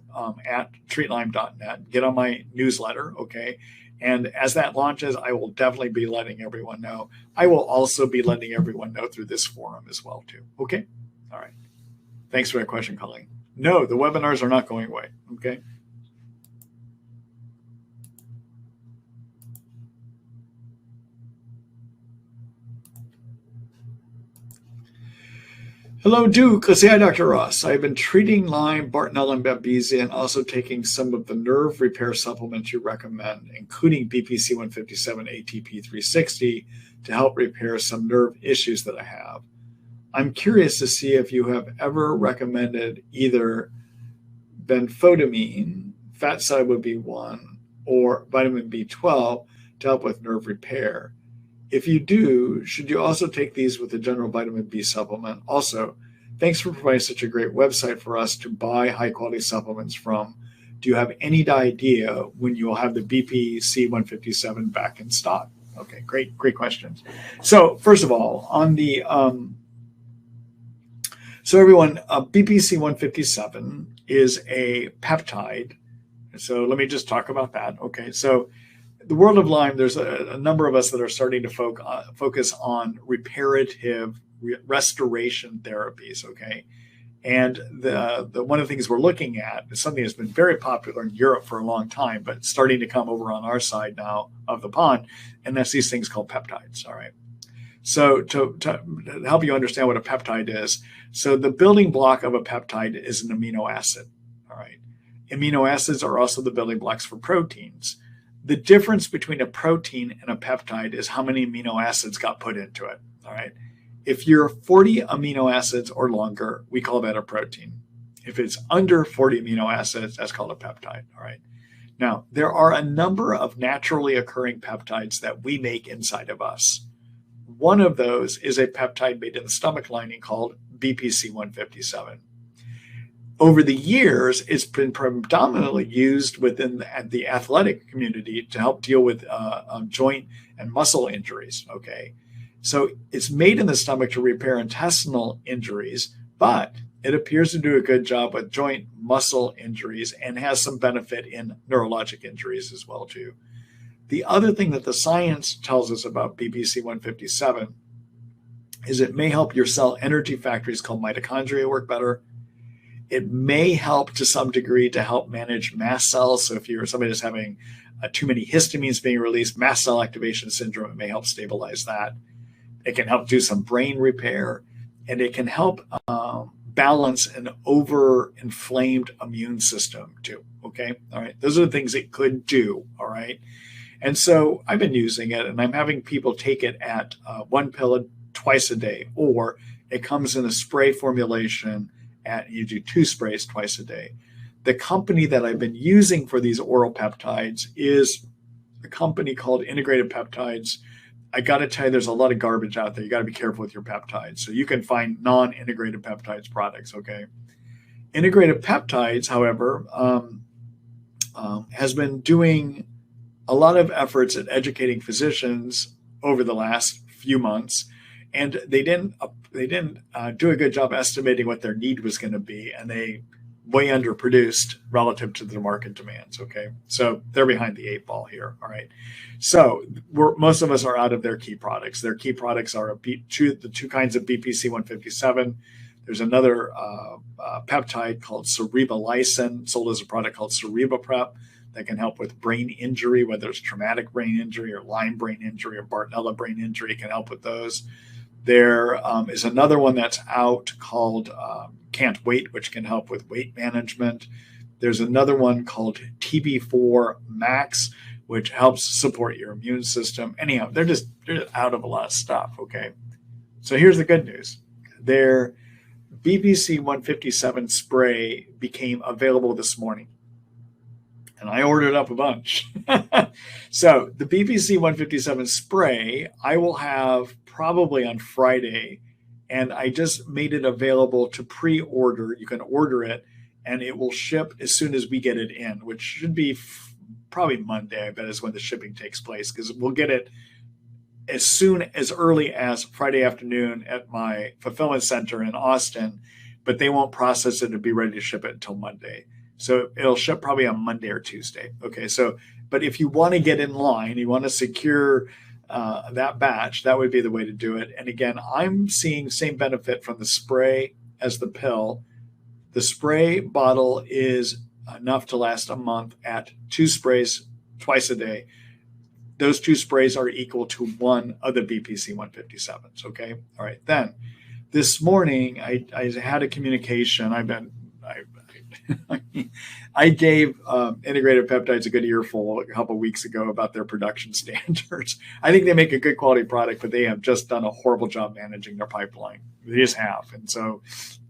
at treatlyme.net. Get on my newsletter, okay? And as that launches, I will definitely be letting everyone know. I will also be letting everyone know through this forum as well, too. Okay? All right. Thanks for that question, Colleen. No, the webinars are not going away, okay? Hello, Duke. Let's say hi, Dr. Ross. I've been treating Lyme, Bartonella, and Babesia, and also taking some of the nerve repair supplements you recommend, including BPC 157, ATP 360, to help repair some nerve issues that I have. I'm curious to see if you have ever recommended either benfotiamine, fat soluble B1, or vitamin B12 to help with nerve repair. If you do, should you also take these with a general vitamin B supplement? Also, thanks for providing such a great website for us to buy high-quality supplements from. Do you have any idea when you will have the BPC 157 back in stock? Okay, great questions. So first of all, on the BPC 157 is a peptide. So let me just talk about that. Okay, so the world of Lyme, there's a number of us that are starting to focus on reparative restoration therapies, okay? And the one of the things we're looking at is something that's been very popular in Europe for a long time, but starting to come over on our side now of the pond, and that's these things called peptides, all right? So to help you understand what a peptide is, so the building block of a peptide is an amino acid, all right? Amino acids are also the building blocks for proteins. The difference between a protein and a peptide is how many amino acids got put into it. All right. If you're 40 amino acids or longer, we call that a protein. If it's under 40 amino acids, that's called a peptide. All right. Now, there are a number of naturally occurring peptides that we make inside of us. One of those is a peptide made in the stomach lining called BPC-157. Over the years, it's been predominantly used within the athletic community to help deal with joint and muscle injuries. Okay, so it's made in the stomach to repair intestinal injuries, but it appears to do a good job with joint muscle injuries and has some benefit in neurologic injuries as well too. The other thing that the science tells us about BPC-157 is it may help your cell energy factories called mitochondria work better. It may help to some degree to help manage mast cells. So if you're somebody that's having too many histamines being released, mast cell activation syndrome, it may help stabilize that. It can help do some brain repair, and it can help balance an over-inflamed immune system too. Okay, all right. Those are the things it could do. All right. And so I've been using it, and I'm having people take it at one pill twice a day, or it comes in a spray formulation. You do 2 sprays twice a day. The company that I've been using for these oral peptides is a company called Integrated Peptides. I got to tell you, there's a lot of garbage out there. You got to be careful with your peptides. So you can find non-integrated peptides products, okay? Integrated Peptides, however, has been doing a lot of efforts at educating physicians over the last few months, and they didn't do a good job estimating what their need was going to be, and they way underproduced relative to the market demands. Okay, so they're behind the 8 ball here. All right, so most of us are out of their key products. Their key products are the 2 kinds of BPC-157. There's another peptide called Cerebrolysin, sold as a product called Cerebroprep, that can help with brain injury, whether it's traumatic brain injury or Lyme brain injury or bartonella brain injury. It can help with those. There is another one that's out called Can't Wait, which can help with weight management. There's another one called TB4 Max, which helps support your immune system. Anyhow, they're just out of a lot of stuff, okay? So here's the good news. Their BPC-157 spray became available this morning, and I ordered up a bunch. So the BPC-157 spray, I will have probably on Friday, and I just made it available to pre-order. You can order it, and it will ship as soon as we get it in, which should be probably Monday, I bet, is when the shipping takes place, because we'll get it as early as Friday afternoon at my fulfillment center in Austin, but they won't process it and be ready to ship it until Monday. So it'll ship probably on Monday or Tuesday. Okay, so, but if you want to get in line, you want to secure that batch, that would be the way to do it. And again, I'm seeing same benefit from the spray as the pill. The spray bottle is enough to last a month at 2 sprays twice a day. Those 2 sprays are equal to 1 of the BPC-157s. Okay, all right. Then this morning I had a communication. I gave Integrated Peptides a good earful a couple of weeks ago about their production standards. I think they make a good quality product, but they have just done a horrible job managing their pipeline. They just have. And so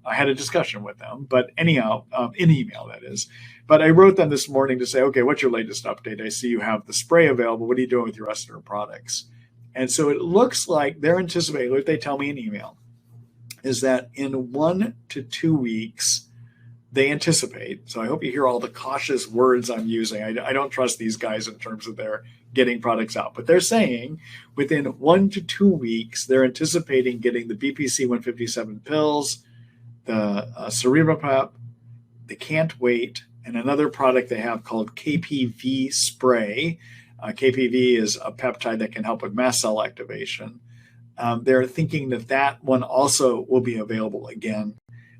I had a discussion with them. But anyhow, in email, that is. But I wrote them this morning to say, okay, what's your latest update? I see you have the spray available. What are you doing with your rest of your products? And so it looks like they're anticipating, what they tell me in email, is that in 1 to 2 weeks, they anticipate. So I hope you hear all the cautious words I'm using. I don't trust these guys in terms of their getting products out, but they're saying within 1 to 2 weeks, they're anticipating getting the BPC-157 pills, the Cerebroprep, the Can't Wait, and another product they have called KPV spray. KPV is a peptide that can help with mast cell activation. They're thinking that one also will be available again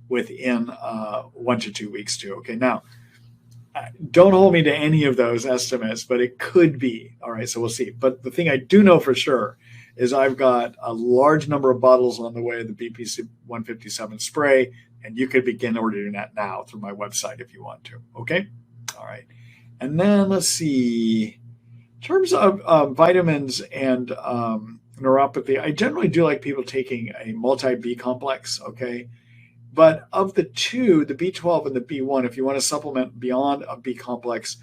within 1 to 2 weeks too. Okay, now don't hold me to any of those estimates, but it could be. All right, so we'll see. But the thing I do know for sure is I've got a large number of bottles on the way of the BPC-157 spray, and you could begin ordering that now through my website if you want to. Okay. All right. And then let's see. In terms of vitamins and neuropathy, I generally do like people taking a multi-B complex, okay? But of the two, the B12 and the B1, if you want to supplement beyond a B complex,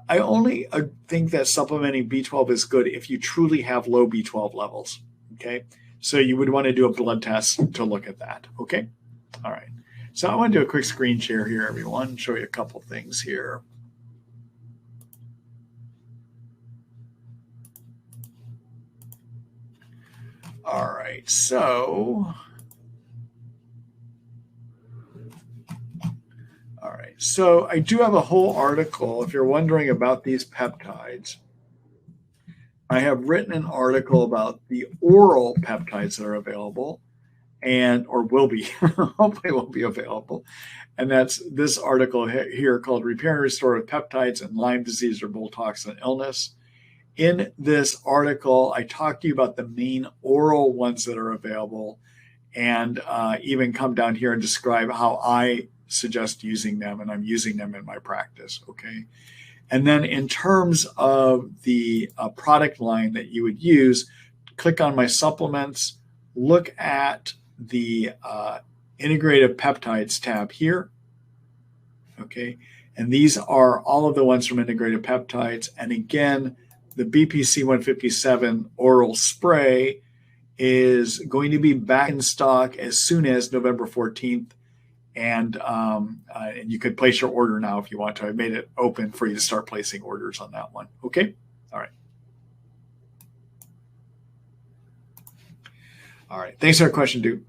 I only think that supplementing B12 is good if you truly have low B12 levels, okay? So you would want to do a blood test to look at that, okay? All right. So I want to do a quick screen share here, everyone, show you a couple things here. All right, so I do have a whole article. If you're wondering about these peptides, I have written an article about the oral peptides that are available or will be, hopefully will be available. And that's this article here called Repair and Restore with Peptides in Lyme Disease or Bull Toxin Illness. In this article, I talk to you about the main oral ones that are available and even come down here and describe how I suggest using them, and I'm using them in my practice, okay? And then in terms of the product line that you would use, click on my supplements, look at the integrative peptides tab here, okay? And these are all of the ones from integrative peptides. And again, the BPC 157 oral spray is going to be back in stock as soon as November 14th. And you could place your order now if you want to. I made it open for you to start placing orders on that one. Okay? All right. All right. Thanks for your question, Duke.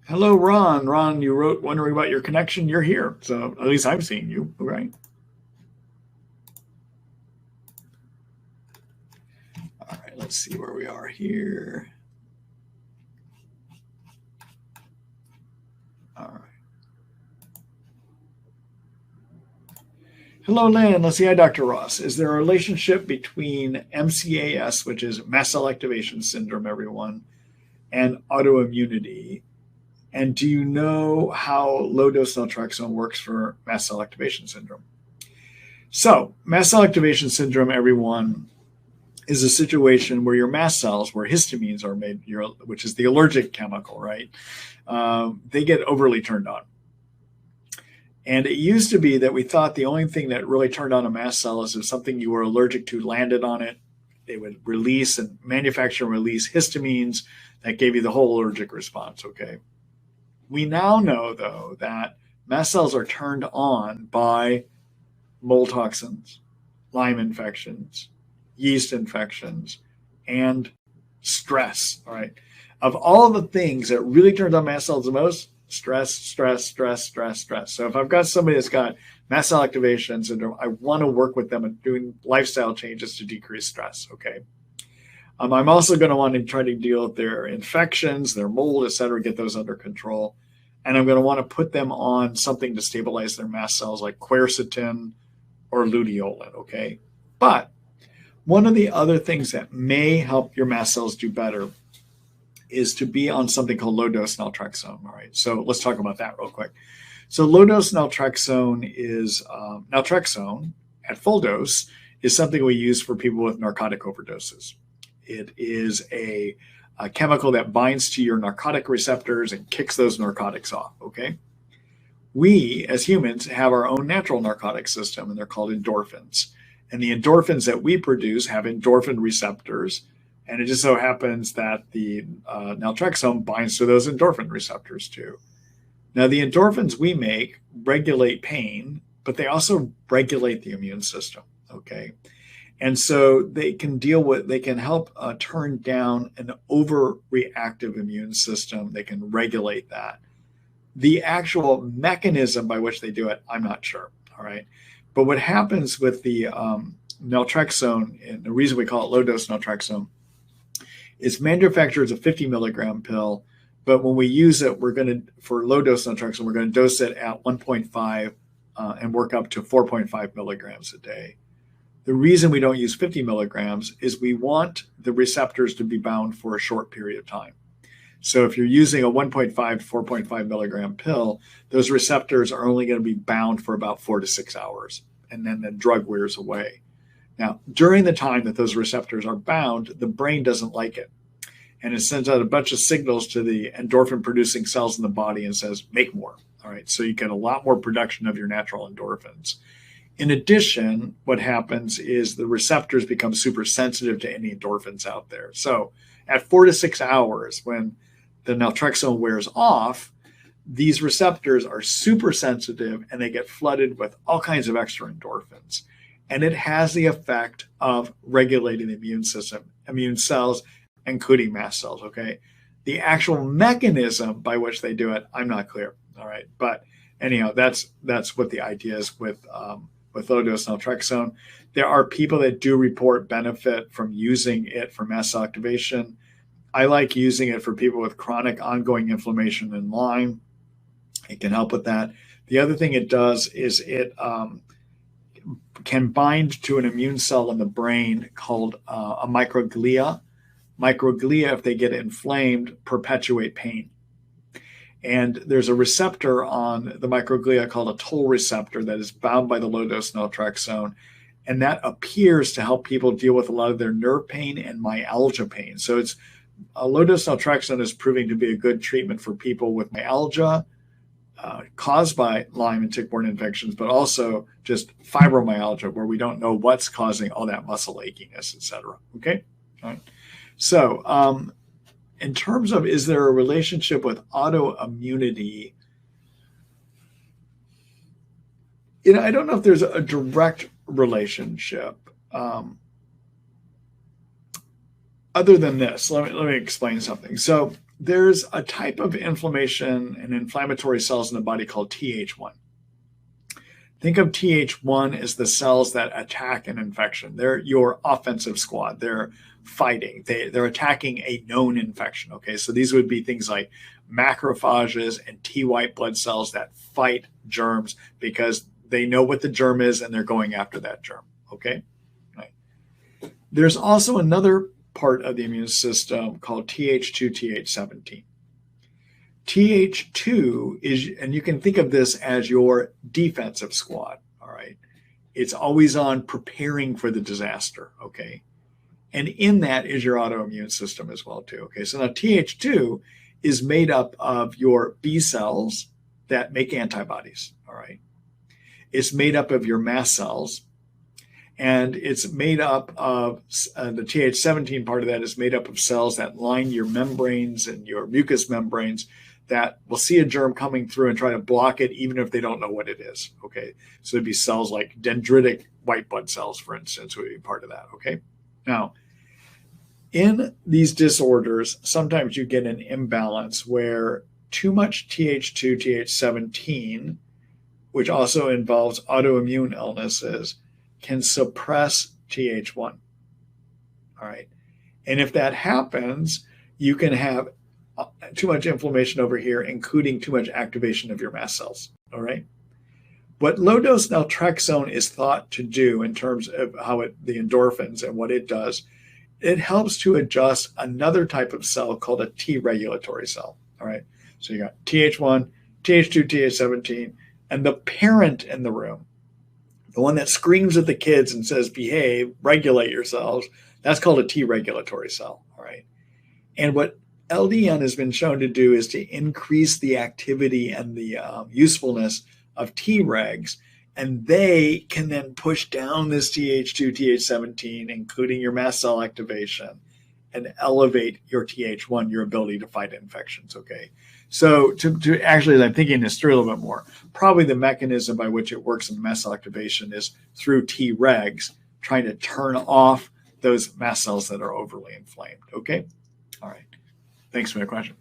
Hello, Ron. Ron, you wrote wondering about your connection. You're here. So at least I'm seeing you. All right. All right. Let's see where we are here. All right. Hello, Lynn. Let's see. Hi, Dr. Ross. Is there a relationship between MCAS, which is mast cell activation syndrome, everyone, and autoimmunity? And do you know how low-dose naltrexone works for mast cell activation syndrome? So mast cell activation syndrome, everyone, is a situation where your mast cells, where histamines are made, which is the allergic chemical, right? They get overly turned on. And it used to be that we thought the only thing that really turned on a mast cell is if something you were allergic to landed on it, they would release and manufacture and release histamines that gave you the whole allergic response, okay? We now know, though, that mast cells are turned on by mold toxins, Lyme infections, yeast infections, and stress, all right? Of all the things that really turns on mast cells the most, stress. So if I've got somebody that's got mast cell activation syndrome, I want to work with them and doing lifestyle changes to decrease stress, okay? I'm also going to want to try to deal with their infections, their mold, et cetera, get those under control. And I'm going to want to put them on something to stabilize their mast cells like quercetin or luteolin, okay? But one of the other things that may help your mast cells do better is to be on something called low-dose naltrexone, all right? So let's talk about that real quick. So low-dose naltrexone is, naltrexone at full dose is something we use for people with narcotic overdoses. It is a chemical that binds to your narcotic receptors and kicks those narcotics off, okay? We, as humans, have our own natural narcotic system, and they're called endorphins. And the endorphins that we produce have endorphin receptors, and it just so happens that the naltrexone binds to those endorphin receptors too. Now, the endorphins we make regulate pain, but they also regulate the immune system, okay? And so they can help turn down an overreactive immune system. They can regulate that. The actual mechanism by which they do it, I'm not sure, all right? But what happens with the naltrexone, and the reason we call it low-dose naltrexone, is manufactured as a 50 milligram pill, but when we use it, for low-dose naltrexone, we're going to dose it at 1.5 and work up to 4.5 milligrams a day. The reason we don't use 50 milligrams is we want the receptors to be bound for a short period of time. So if you're using a 1.5 to 4.5 milligram pill, those receptors are only going to be bound for about 4 to 6 hours, and then the drug wears away. Now, during the time that those receptors are bound, the brain doesn't like it. And it sends out a bunch of signals to the endorphin-producing cells in the body and says, make more. All right, so you get a lot more production of your natural endorphins. In addition, what happens is the receptors become super sensitive to any endorphins out there. So at 4 to 6 hours, when the naltrexone wears off, these receptors are super sensitive and they get flooded with all kinds of extra endorphins. And it has the effect of regulating the immune system, immune cells, including mast cells, okay? The actual mechanism by which they do it, I'm not clear, all right? But anyhow, that's what the idea is with low-dose naltrexone. There are people that do report benefit from using it for mast cell activation. I like using it for people with chronic ongoing inflammation in Lyme. It can help with that. The other thing it does is it can bind to an immune cell in the brain called a microglia. Microglia, if they get inflamed, perpetuate pain. And there's a receptor on the microglia called a toll receptor that is bound by the low-dose naltrexone. And that appears to help people deal with a lot of their nerve pain and myalgia pain. So it's low-dose naltrexone is proving to be a good treatment for people with myalgia caused by Lyme and tick-borne infections, but also just fibromyalgia, where we don't know what's causing all that muscle achiness, et cetera. Okay? All right. So in terms of, is there a relationship with autoimmunity? I don't know if there's a direct relationship. Other than this, let me explain something. So there's a type of inflammation and inflammatory cells in the body called Th1. Think of Th1 as the cells that attack an infection. They're your offensive squad. They're fighting. They're attacking a known infection. Okay, so these would be things like macrophages and T white blood cells that fight germs because they know what the germ is and they're going after that germ. Okay, right. There's also another part of the immune system called Th2, Th17. Th2 is, and you can think of this as your defensive squad, all right? It's always on preparing for the disaster, okay? And in that is your autoimmune system as well too, okay? So now Th2 is made up of your B cells that make antibodies, all right? It's made up of your mast cells, and it's made up of, the Th17 part of that is made up of cells that line your membranes and your mucous membranes that will see a germ coming through and try to block it even if they don't know what it is, okay? So it'd be cells like dendritic white blood cells, for instance, would be part of that, okay? Now, in these disorders, sometimes you get an imbalance where too much Th2, Th17, which also involves autoimmune illnesses, can suppress Th1. All right. And if that happens, you can have too much inflammation over here, including too much activation of your mast cells. All right. What low-dose naltrexone is thought to do in terms of how the endorphins and what it does, it helps to adjust another type of cell called a T regulatory cell. All right. So you got Th1, Th2, Th17, and the parent in the room, the one that screams at the kids and says, behave, regulate yourselves, that's called a T regulatory cell, all right? And what LDN has been shown to do is to increase the activity and the usefulness of Tregs, and they can then push down this Th2, Th17, including your mast cell activation, and elevate your Th1, your ability to fight infections, okay? So to actually, as I'm thinking this through a little bit more, probably the mechanism by which it works in mast cell activation is through Tregs, trying to turn off those mast cells that are overly inflamed, okay? All right, thanks for the question.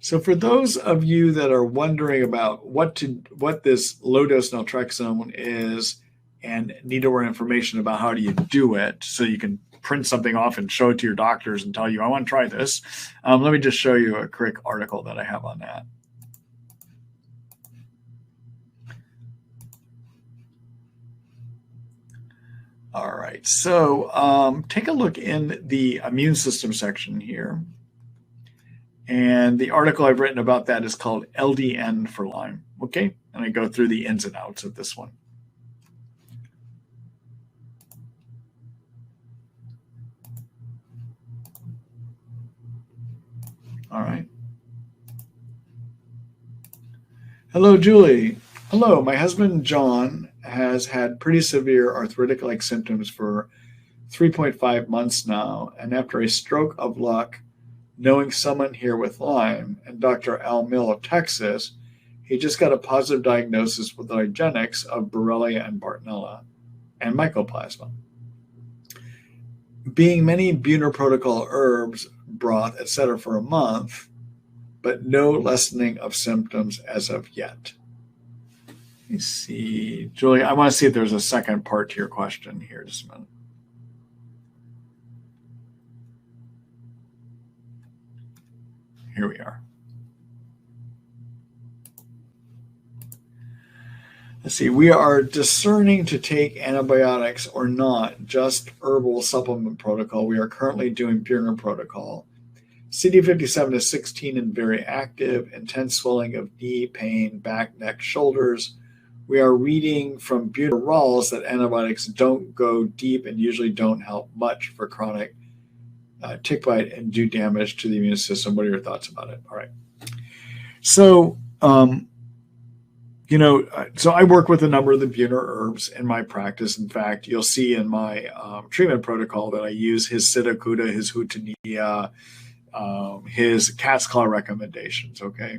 So for those of you that are wondering about what this low-dose naltrexone is and need more information about how do you do it so you can print something off and show it to your doctors and tell you, I want to try this. Let me just show you a quick article that I have on that. All right, so take a look in the immune system section here. And the article I've written about that is called LDN for Lyme, okay? And I go through the ins and outs of this one. All right. Hello, Julie. Hello, my husband, John, has had pretty severe arthritic-like symptoms for 3.5 months now. And after a stroke of luck, knowing someone here with Lyme and Dr. Al Mill of Texas, he just got a positive diagnosis with eugenics of Borrelia and Bartonella and mycoplasma. Being many Buhner protocol herbs, broth, etc. for a month, but no lessening of symptoms as of yet. Let me see. Julie, I want to see if there's a second part to your question here. Just a minute. Here we are. Let's see. We are discerning to take antibiotics or not, just herbal supplement protocol. We are currently doing Buhner protocol. CD57 is 16 and very active, intense swelling of knee, pain, back, neck, shoulders. We are reading from Buhner Rawls that antibiotics don't go deep and usually don't help much for chronic tick bite and do damage to the immune system. What are your thoughts about it? All right. So, so I work with a number of the Buhner herbs in my practice. In fact, you'll see in my treatment protocol that I use his Sitakuta, his Hutania, his cat's claw recommendations, okay?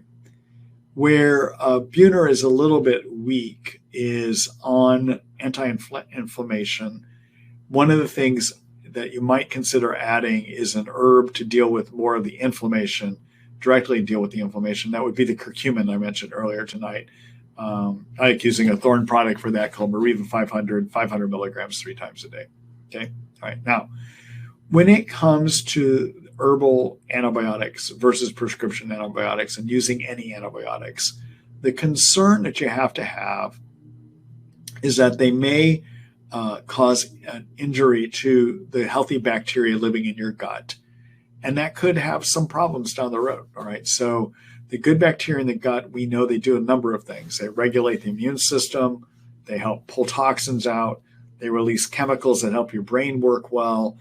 Where Buhner is a little bit weak is on anti-inflammation. One of the things that you might consider adding is an herb to deal with more of the inflammation, directly deal with the inflammation. That would be the curcumin I mentioned earlier tonight. I like using a Thorne product for that called Mariva 500 milligrams 3 times a day. Okay. All right. Now, when it comes to herbal antibiotics versus prescription antibiotics and using any antibiotics, the concern that you have to have is that they may cause an injury to the healthy bacteria living in your gut. And that could have some problems down the road. All right. So the good bacteria in the gut, we know they do a number of things. They regulate the immune system. They help pull toxins out. They release chemicals that help your brain work well.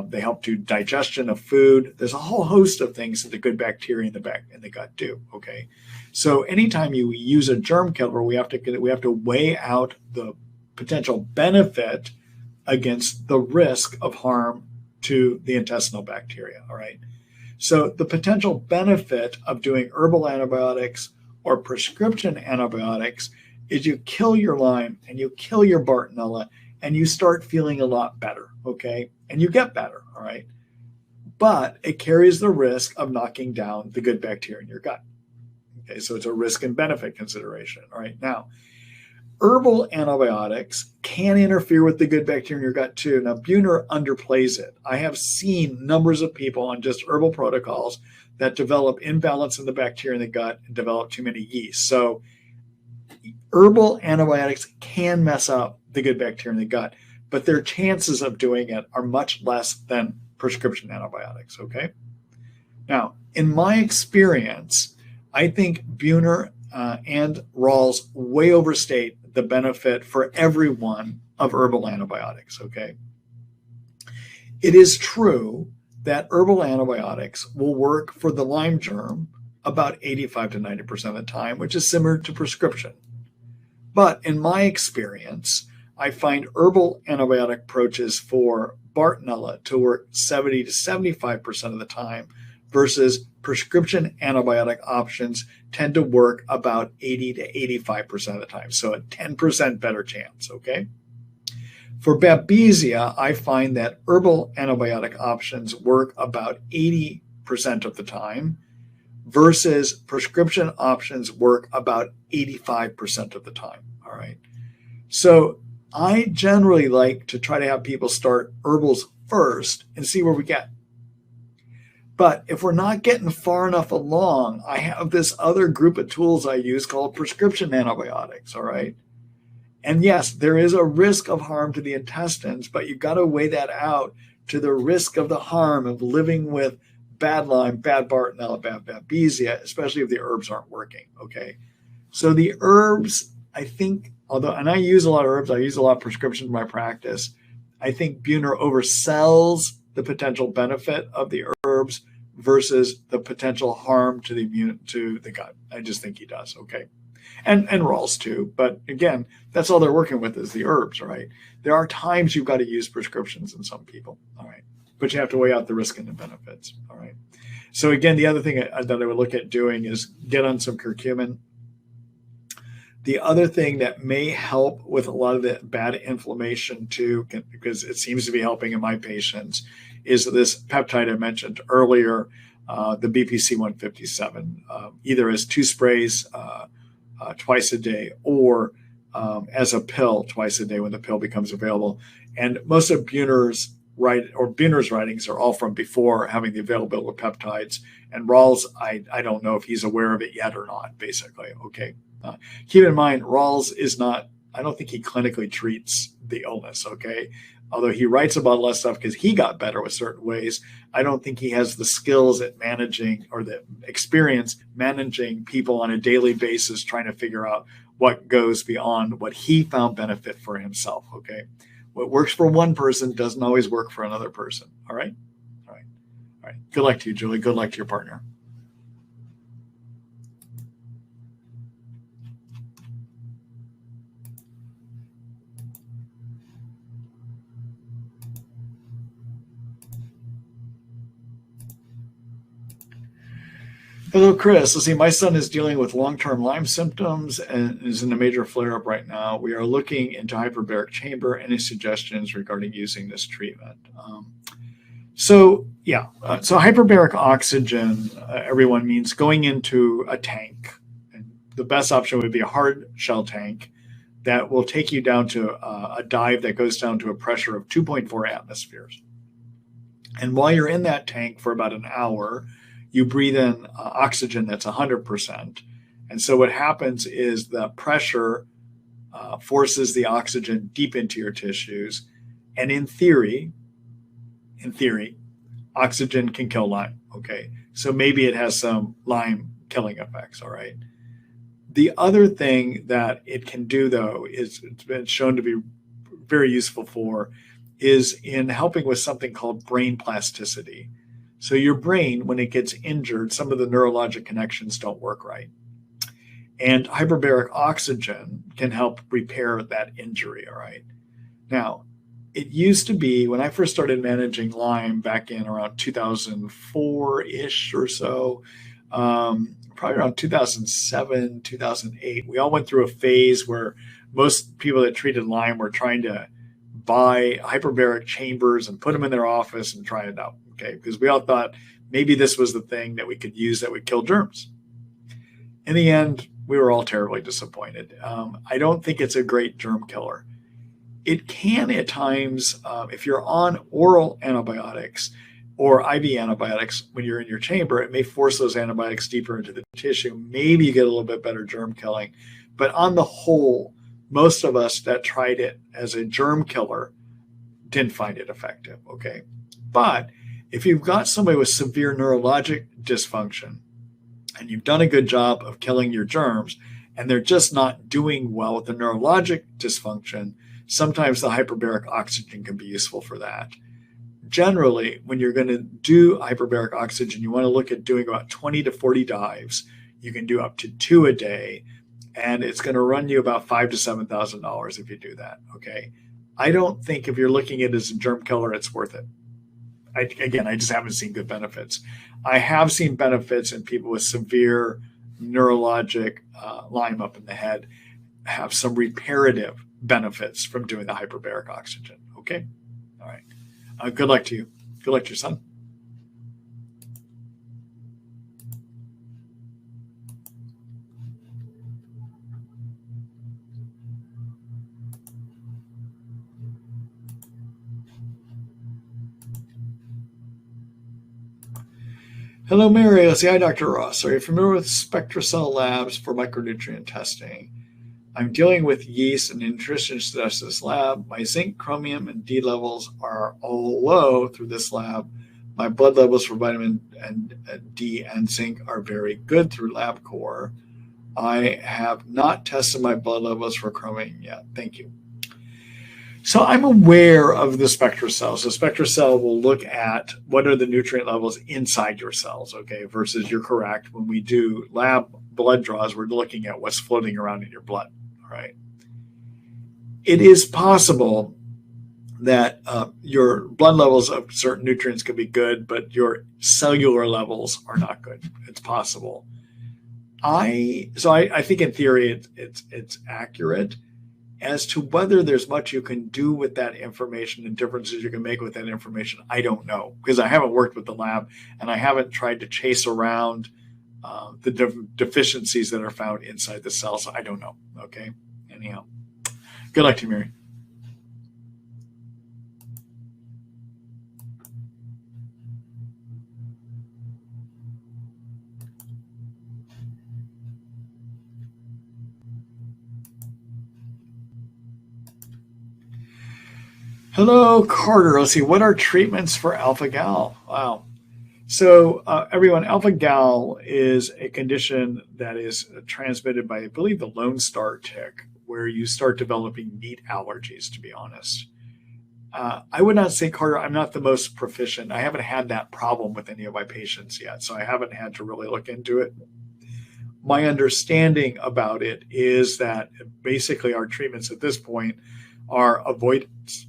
They help do digestion of food. There's a whole host of things that the good bacteria in the gut do. Okay, so anytime you use a germ killer, we have to weigh out the potential benefit against the risk of harm to the intestinal bacteria. All right. So the potential benefit of doing herbal antibiotics or prescription antibiotics is you kill your Lyme and you kill your Bartonella and you start feeling a lot better, okay? And you get better, all right? But it carries the risk of knocking down the good bacteria in your gut. Okay, so it's a risk and benefit consideration, all right? Now, herbal antibiotics can interfere with the good bacteria in your gut too. Now, Buhner underplays it. I have seen numbers of people on just herbal protocols that develop imbalance in the bacteria in the gut and develop too many yeast. So herbal antibiotics can mess up the good bacteria in the gut, but their chances of doing it are much less than prescription antibiotics, okay? Now, in my experience, I think Buhner and Rawls way overstate the benefit for everyone of herbal antibiotics, okay? It is true that herbal antibiotics will work for the Lyme germ about 85 to 90% of the time, which is similar to prescription. But in my experience, I find herbal antibiotic approaches for Bartonella to work 70 to 75% of the time versus prescription antibiotic options tend to work about 80 to 85% of the time. So a 10% better chance, okay? For Babesia, I find that herbal antibiotic options work about 80% of the time versus prescription options work about 85% of the time, all right? So I generally like to try to have people start herbals first and see where we get. But if we're not getting far enough along, I have this other group of tools I use called prescription antibiotics, all right? And yes, there is a risk of harm to the intestines, but you've got to weigh that out to the risk of the harm of living with bad Lyme, bad Bartonella, bad Babesia, especially if the herbs aren't working, okay? So the herbs, I think, and I use a lot of herbs, I use a lot of prescriptions in my practice, I think Buhner oversells the potential benefit of the herbs versus the potential harm to the gut. I just think he does, okay? And Rawls too, but again, that's all they're working with is the herbs, right? There are times you've got to use prescriptions in some people, all right? But you have to weigh out the risk and the benefits, all right? So again, the other thing that I would look at doing is get on some curcumin. The other thing that may help with a lot of the bad inflammation too, because it seems to be helping in my patients, is this peptide I mentioned earlier, the BPC 157, either as 2 sprays twice a day or as a pill twice a day when the pill becomes available. And most of Buhner's writings are all from before having the availability of peptides. And Rawls, I don't know if he's aware of it yet or not, basically, okay? Keep in mind, Rawls is not, I don't think he clinically treats the illness, okay? Although he writes about a lot of stuff because he got better with certain ways, I don't think he has the skills at managing or the experience managing people on a daily basis, trying to figure out what goes beyond what he found benefit for himself, okay? What works for one person doesn't always work for another person, all right? All right. All right. Good luck to you, Julie. Good luck to your partner. Hello, Chris. Let's see. My son is dealing with long-term Lyme symptoms and is in a major flare-up right now. We are looking into hyperbaric chamber. Any suggestions regarding using this treatment? So hyperbaric oxygen, everyone, means going into a tank. And the best option would be a hard shell tank that will take you down to a dive that goes down to a pressure of 2.4 atmospheres. And while you're in that tank for about an hour, you breathe in oxygen that's 100%. And so what happens is the pressure forces the oxygen deep into your tissues. And in theory, oxygen can kill Lyme, okay? So maybe it has some Lyme killing effects, all right? The other thing that it can do, though, is it's been shown to be very useful for, is in helping with something called brain plasticity. So your brain, when it gets injured, some of the neurologic connections don't work right. And hyperbaric oxygen can help repair that injury, all right? Now, it used to be, when I first started managing Lyme back in around 2004-ish or so, probably around 2007, 2008, we all went through a phase where most people that treated Lyme were trying to buy hyperbaric chambers and put them in their office and try it out, okay? Because we all thought maybe this was the thing that we could use that would kill germs. In the end, we were all terribly disappointed. I don't think it's a great germ killer. It can at times, if you're on oral antibiotics or IV antibiotics when you're in your chamber, it may force those antibiotics deeper into the tissue. Maybe you get a little bit better germ killing. But on the whole, most of us that tried it as a germ killer didn't find it effective, okay? But if you've got somebody with severe neurologic dysfunction and you've done a good job of killing your germs and they're just not doing well with the neurologic dysfunction, sometimes the hyperbaric oxygen can be useful for that. Generally, when you're going to do hyperbaric oxygen, you want to look at doing about 20 to 40 dives. You can do up to 2 a day, and it's going to run you about $5,000 to $7,000 if you do that, okay? I don't think if you're looking at it as a germ killer, it's worth it. I just haven't seen good benefits. I have seen benefits in people with severe neurologic Lyme up in the head, have some reparative benefits from doing the hyperbaric oxygen, okay? All right. Good luck to you. Good luck to your son. Hello, Mary. Let's see. Hi, Dr. Ross. Are you familiar with SpectraCell Labs for micronutrient testing? I'm dealing with yeast and nutrition stress this lab. My zinc, chromium, and D levels are all low through this lab. My blood levels for vitamin D and zinc are very good through LabCorp. I have not tested my blood levels for chromium yet. Thank you. So I'm aware of the SpectraCell. So SpectraCell will look at what are the nutrient levels inside your cells, okay, versus you're correct. When we do lab blood draws, we're looking at what's floating around in your blood, all right? It is possible that your blood levels of certain nutrients could be good, but your cellular levels are not good. It's possible. I think in theory it's accurate. As to whether there's much you can do with that information and differences you can make with that information, I don't know, because I haven't worked with the lab and I haven't tried to chase around the deficiencies that are found inside the cell. So I don't know. Okay. Anyhow, good luck to you, Mary. Hello, Carter. Let's see. What are treatments for alpha-gal? Wow. So everyone, alpha-gal is a condition that is transmitted by, I believe, the Lone Star tick, where you start developing meat allergies, to be honest. I would not say, Carter, I'm not the most proficient. I haven't had that problem with any of my patients yet, so I haven't had to really look into it. My understanding about it is that basically our treatments at this point are avoidance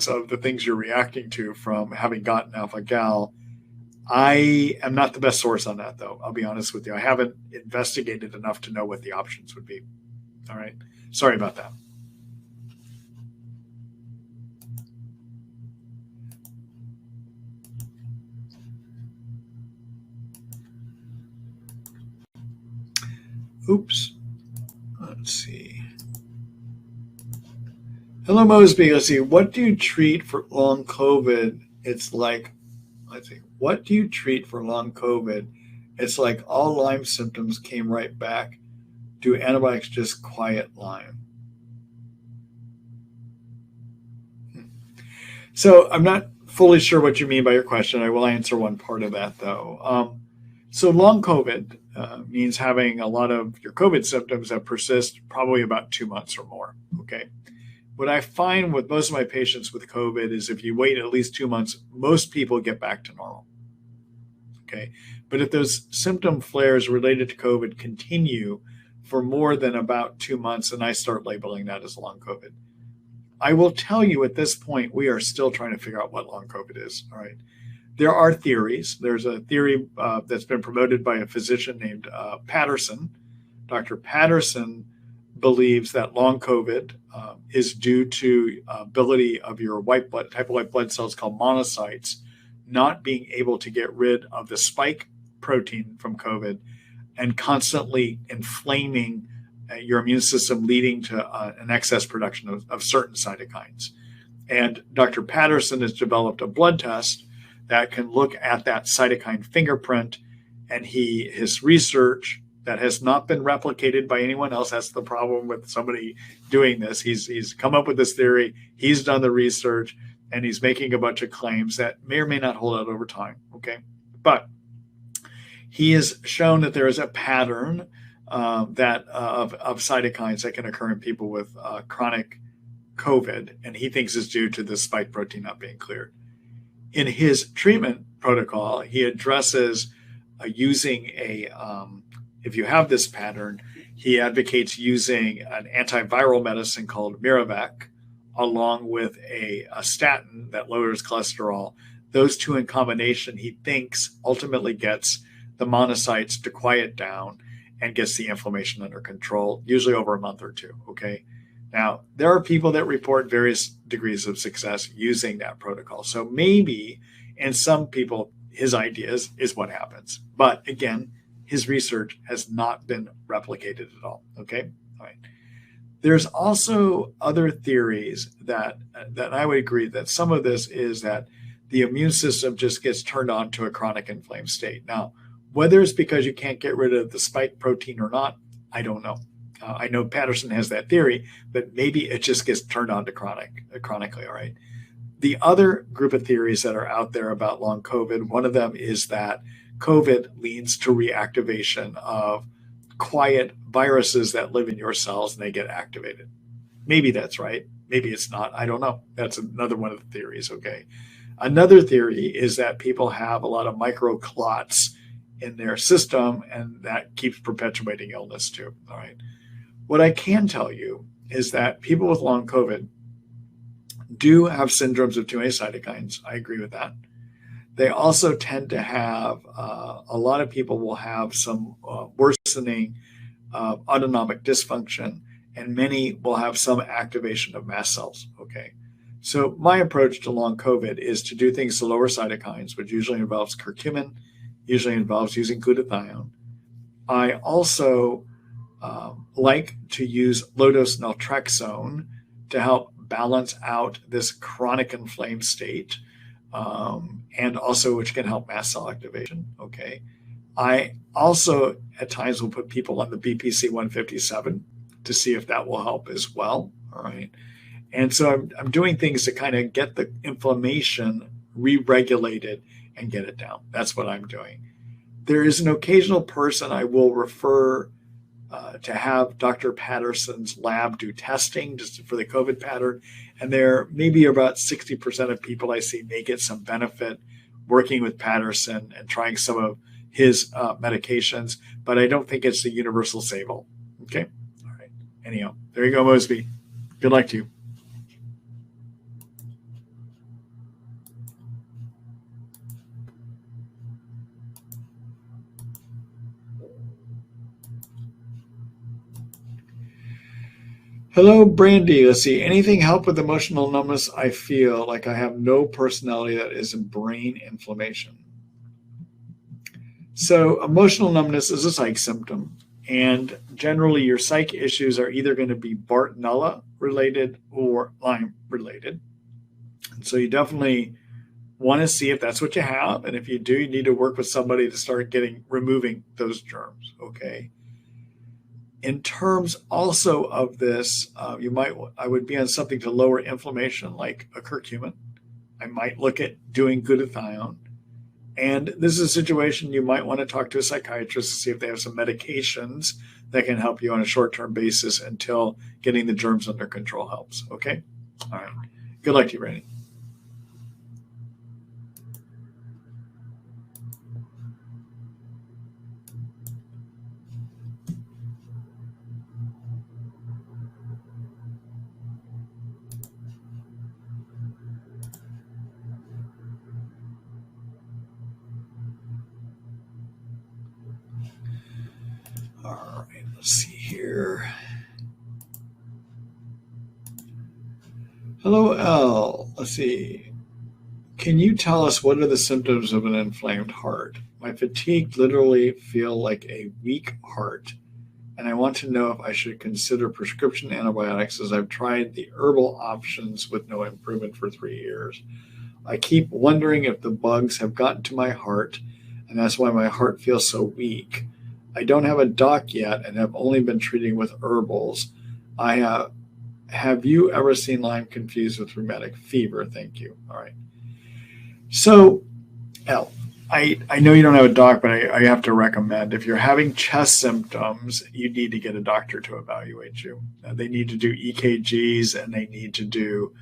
of the things you're reacting to from having gotten alpha-gal. I am not the best source on that, though. I'll be honest with you. I haven't investigated enough to know what the options would be. All right. Sorry about that. Oops. Let's see. Hello, Mosby. Let's see. What do you treat for long COVID? It's like, let's see. What do you treat for long COVID? It's like all Lyme symptoms came right back. Do antibiotics just quiet Lyme? So I'm not fully sure what you mean by your question. I will answer one part of that, though. So long COVID means having a lot of your COVID symptoms that persist probably about 2 months or more, okay? What I find with most of my patients with COVID is if you wait at least 2 months, most people get back to normal. Okay. But if those symptom flares related to COVID continue for more than about 2 months, then I start labeling that as long COVID. I will tell you at this point, we are still trying to figure out what long COVID is. All right. There are theories. There's a theory that's been promoted by a physician named Patterson. Dr. Patterson believes that long COVID is due to ability of your white blood, type of white blood cells called monocytes, not being able to get rid of the spike protein from COVID and constantly inflaming your immune system, leading to an excess production of certain cytokines. And Dr. Patterson has developed a blood test that can look at that cytokine fingerprint, and his research that has not been replicated by anyone else. That's the problem with somebody doing this. He's come up with this theory, he's done the research, and he's making a bunch of claims that may or may not hold out over time, okay? But he has shown that there is a pattern of cytokines that can occur in people with chronic COVID, and he thinks is due to the spike protein not being cleared. In his treatment protocol, he addresses using if you have this pattern, he advocates using an antiviral medicine called Miravec, along with a statin that lowers cholesterol. Those two in combination, he thinks, ultimately gets the monocytes to quiet down and gets the inflammation under control, usually over a month or two, okay? Now, there are people that report various degrees of success using that protocol. So maybe in some people, his ideas is what happens. But again, his research has not been replicated at all, okay? All right. There's also other theories that I would agree that some of this is that the immune system just gets turned on to a chronic inflamed state. Now, whether it's because you can't get rid of the spike protein or not, I don't know. I know Patterson has that theory, but maybe it just gets turned on to chronically, all right? The other group of theories that are out there about long COVID, one of them is that COVID leads to reactivation of quiet viruses that live in your cells and they get activated. Maybe that's right. Maybe it's not. I don't know. That's another one of the theories, okay? Another theory is that people have a lot of microclots in their system and that keeps perpetuating illness too, all right? What I can tell you is that people with long COVID do have syndromes of too many cytokines. I agree with that. They also tend to have, a lot of people will have some worsening autonomic dysfunction, and many will have some activation of mast cells, okay? So my approach to long COVID is to do things to lower cytokines, which usually involves curcumin, usually involves using glutathione. I also like to use low-dose naltrexone to help balance out this chronic inflamed state, and also which can help mast cell activation, okay? I also at times will put people on the BPC 157 to see if that will help as well, all right? And so I'm doing things to kind of get the inflammation re-regulated and get it down. That's what I'm doing. There is an occasional person I will refer to have Dr. Patterson's lab do testing just for the COVID pattern. And there may be about 60% of people I see may get some benefit working with Patterson and trying some of his medications, but I don't think it's the universal save-all. Okay? All right. Anyhow, there you go, Mosby. Good luck to you. Hello, Brandy. Let's see. Anything help with emotional numbness? I feel like I have no personality that is in brain inflammation. So emotional numbness is a psych symptom. And generally your psych issues are either going to be Bartonella related or Lyme related. And so you definitely want to see if that's what you have. And if you do, you need to work with somebody to start removing those germs. Okay. In terms also of this, I would be on something to lower inflammation like a curcumin. I might look at doing glutathione. And this is a situation you might want to talk to a psychiatrist to see if they have some medications that can help you on a short-term basis until getting the germs under control helps. Okay? All right. Good luck to you, Randy. All right, let's see here. Hello, L. Let's see. Can you tell us what are the symptoms of an inflamed heart? My fatigue literally feel like a weak heart, and I want to know if I should consider prescription antibiotics as I've tried the herbal options with no improvement for 3 years. I keep wondering if the bugs have gotten to my heart, and that's why my heart feels so weak. I don't have a doc yet and have only been treating with herbals. Have you ever seen Lyme confused with rheumatic fever? Thank you. All right. So, L, I know you don't have a doc, but I have to recommend if you're having chest symptoms, you need to get a doctor to evaluate you. They need to do EKGs and they need to do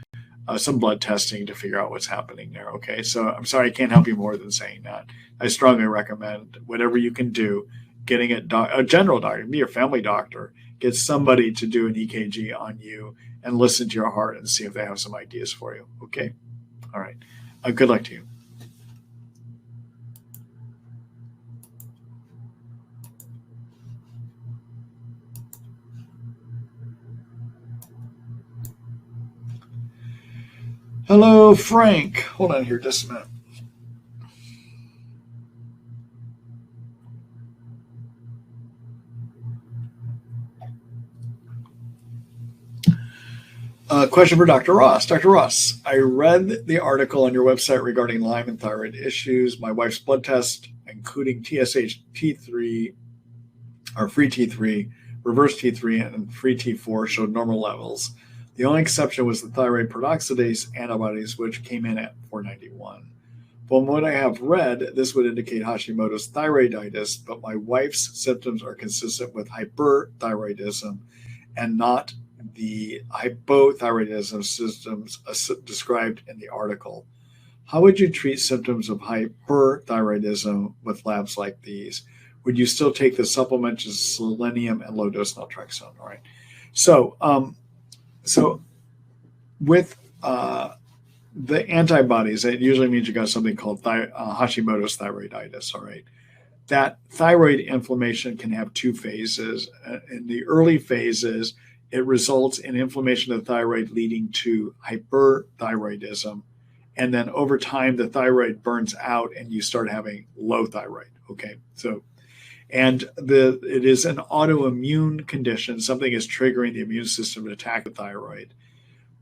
some blood testing to figure out what's happening there. Okay. So I'm sorry, I can't help you more than saying that. I strongly recommend whatever you can do, getting a general doctor, be your family doctor, get somebody to do an EKG on you and listen to your heart and see if they have some ideas for you. Okay. All right. Good luck to you. Hello, Frank. Hold on here just a minute. Question for Dr. Ross. Dr. Ross, I read the article on your website regarding Lyme and thyroid issues. My wife's blood test, including TSH T3 or free T3, reverse T3 and free T4 showed normal levels. The only exception was the thyroid peroxidase antibodies, which came in at 491. From what I have read, this would indicate Hashimoto's thyroiditis, but my wife's symptoms are consistent with hyperthyroidism and not the hypothyroidism symptoms described in the article. How would you treat symptoms of hyperthyroidism with labs like these? Would you still take the supplements of selenium and low-dose naltrexone? All right. So with the antibodies, it usually means you got something called Hashimoto's thyroiditis. All right. That thyroid inflammation can have two phases. In the early phases, it results in inflammation of the thyroid leading to hyperthyroidism. And then over time, the thyroid burns out and you start having low thyroid. Okay. And it is an autoimmune condition. Something is triggering the immune system to attack the thyroid.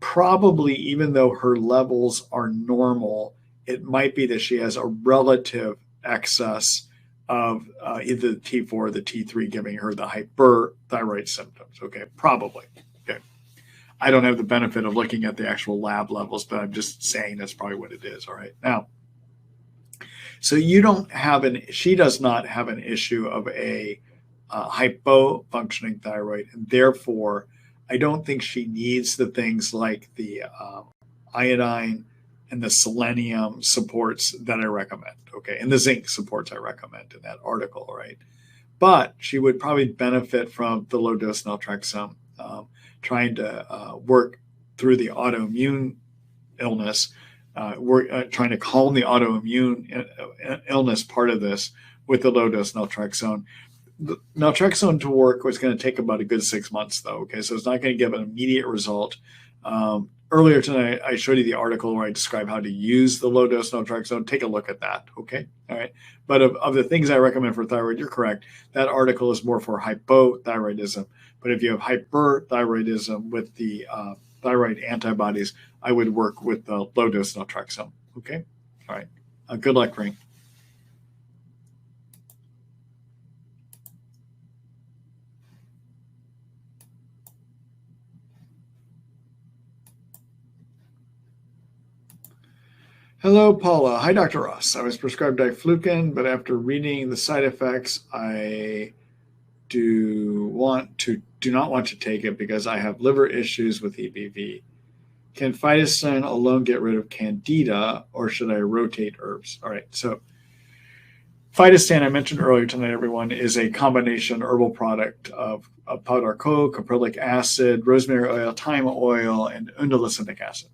Probably, even though her levels are normal, it might be that she has a relative excess of either the T4 or the T3 giving her the hyperthyroid symptoms. Okay, probably. Okay. I don't have the benefit of looking at the actual lab levels, but I'm just saying that's probably what it is. All right. Now, so she does not have an issue of a hypofunctioning thyroid, and therefore, I don't think she needs the things like the iodine and the selenium supports that I recommend, okay, and the zinc supports I recommend in that article, right? But she would probably benefit from the low-dose naltrexone, trying to work through the autoimmune illness, trying to calm the autoimmune illness part of this with the low-dose naltrexone. Naltrexone to work was going to take about a good 6 months, though. Okay, so it's not going to give an immediate result. Earlier tonight, I showed you the article where I describe how to use the low-dose naltrexone. Take a look at that. Okay, all right. But of the things I recommend for thyroid, you're correct. That article is more for hypothyroidism. But if you have hyperthyroidism with the thyroid antibodies, I would work with the low-dose naltrexone. Okay, all right. Good luck, Ring. Hello, Paula. Hi, Dr. Ross. I was prescribed Diflucan, but after reading the side effects, I do not want to take it because I have liver issues with EBV. Can phytostigmine alone get rid of candida, or should I rotate herbs? All right. So phytostigmine, I mentioned earlier tonight, everyone, is a combination herbal product of powder coke, caprylic acid, rosemary oil, thyme oil, and undulicic acid.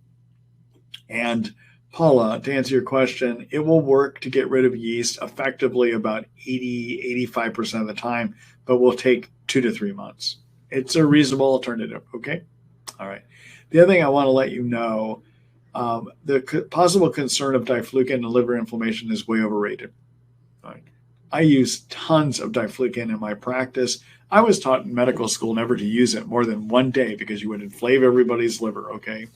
And Paula, to answer your question, it will work to get rid of yeast effectively about 80-85% of the time, but will take 2 to 3 months. It's a reasonable alternative, okay? All right. The other thing I want to let you know, the possible concern of Diflucan and liver inflammation is way overrated. All right. I use tons of Diflucan in my practice. I was taught in medical school never to use it more than one day because you would inflame everybody's liver, okay?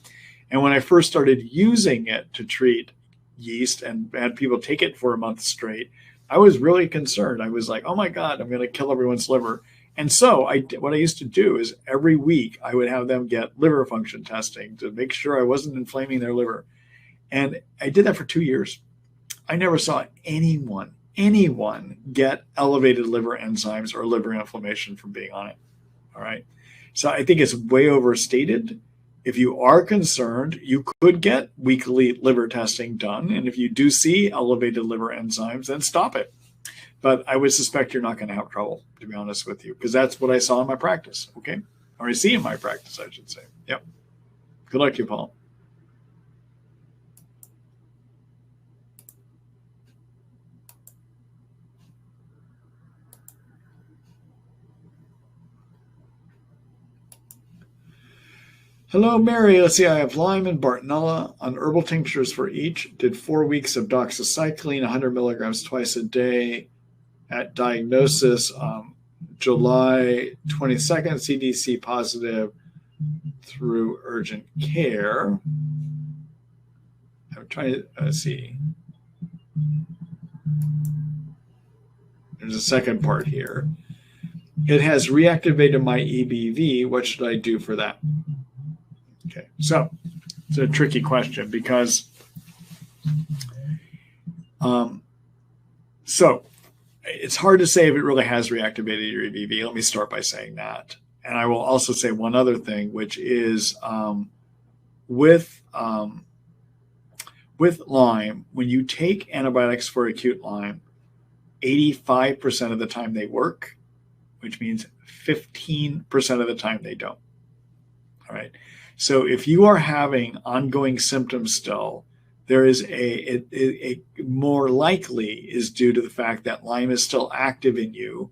And when I first started using it to treat yeast and had people take it for a month straight, I was really concerned. I was like, oh my God, I'm going to kill everyone's liver. And so what I used to do is every week I would have them get liver function testing to make sure I wasn't inflaming their liver. And I did that for 2 years. I never saw anyone get elevated liver enzymes or liver inflammation from being on it. All right. So I think it's way overstated. If you are concerned, you could get weekly liver testing done. And if you do see elevated liver enzymes, then stop it. But I would suspect you're not going to have trouble, to be honest with you, because that's what I saw in my practice, okay? Or I see in my practice, I should say. Yep. Good luck to you, Paul. Hello, Mary. Let's see. I have Lyme and Bartonella on herbal tinctures for each. Did 4 weeks of doxycycline, 100 milligrams twice a day at diagnosis. July 22nd, CDC positive through urgent care. I'm trying to see. There's a second part here. It has reactivated my EBV. What should I do for that? Okay, so it's a tricky question because so it's hard to say if it really has reactivated your EBV. Let me start by saying that. And I will also say one other thing, which is with Lyme, when you take antibiotics for acute Lyme, 85% of the time they work, which means 15% of the time they don't. All right. So if you are having ongoing symptoms still, there is a more likely is due to the fact that Lyme is still active in you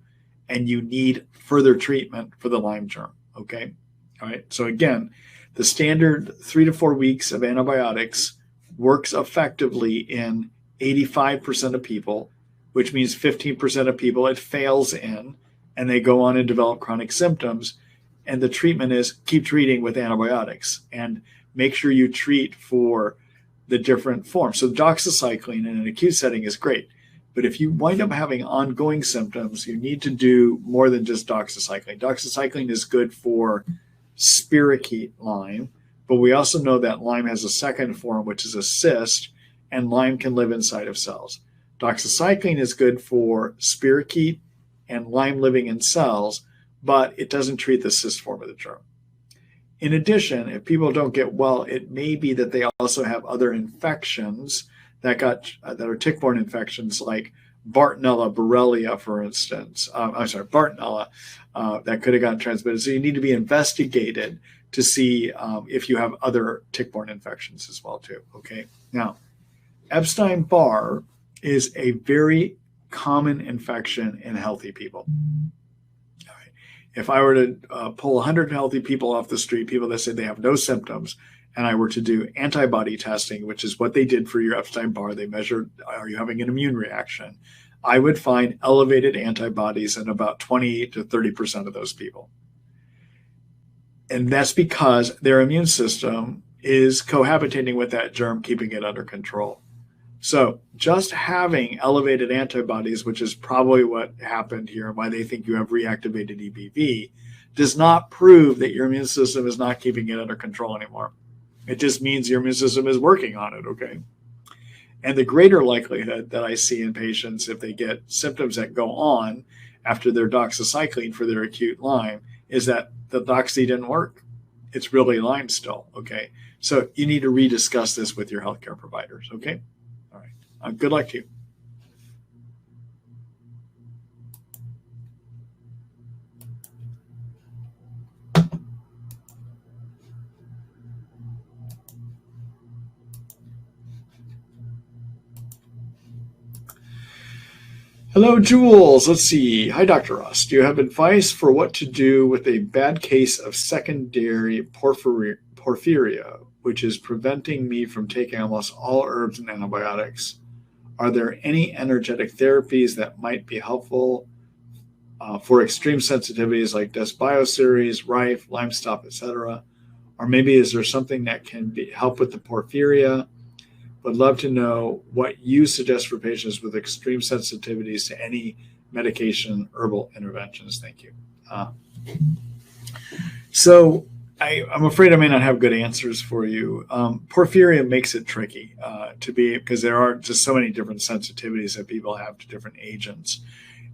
and you need further treatment for the Lyme germ. Okay. All right. So again, the standard 3 to 4 weeks of antibiotics works effectively in 85% of people, which means 15% of people it fails in, and they go on and develop chronic symptoms. And the treatment is keep treating with antibiotics and make sure you treat for the different forms. So doxycycline in an acute setting is great. But if you wind up having ongoing symptoms, you need to do more than just doxycycline. Doxycycline is good for spirochete Lyme, but we also know that Lyme has a second form, which is a cyst, and Lyme can live inside of cells. Doxycycline is good for spirochete and Lyme living in cells, but it doesn't treat the cyst form of the germ. In addition, if people don't get well, it may be that they also have other infections that are tick-borne infections like Bartonella-Borrelia, for instance. Bartonella that could have gotten transmitted. So you need to be investigated to see if you have other tick-borne infections as well too. Okay. Now, Epstein-Barr is a very common infection in healthy people. If I were to pull 100 healthy people off the street, people that say they have no symptoms, and I were to do antibody testing, which is what they did for your Epstein-Barr, they measured, are you having an immune reaction? I would find elevated antibodies in about 20 to 30% of those people. And that's because their immune system is cohabitating with that germ, keeping it under control. So just having elevated antibodies, which is probably what happened here and why they think you have reactivated EBV, does not prove that your immune system is not keeping it under control anymore. It just means your immune system is working on it, okay? And the greater likelihood that I see in patients if they get symptoms that go on after their doxycycline for their acute Lyme is that the Doxy didn't work. It's really Lyme still, okay? So you need to rediscuss this with your healthcare providers, okay? Good luck to you. Hello, Jules. Let's see. Hi, Dr. Ross. Do you have advice for what to do with a bad case of secondary porphyria, which is preventing me from taking almost all herbs and antibiotics? Are there any energetic therapies that might be helpful for extreme sensitivities like Desbio series, Rife, Lyme Stop, etc.? Or maybe is there something that can help with the porphyria? Would love to know what you suggest for patients with extreme sensitivities to any medication, herbal interventions. Thank you. So I'm afraid I may not have good answers for you. Porphyria makes it tricky because there are just so many different sensitivities that people have to different agents.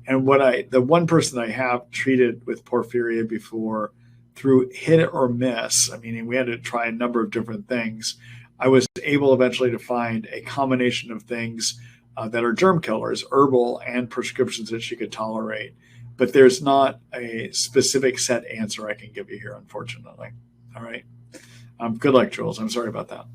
And the one person I have treated with porphyria before through hit or miss, I mean, we had to try a number of different things. I was able eventually to find a combination of things that are germ killers, herbal and prescriptions that she could tolerate. But there's not a specific set answer I can give you here, unfortunately. All right. Good luck, Jules. I'm sorry about that.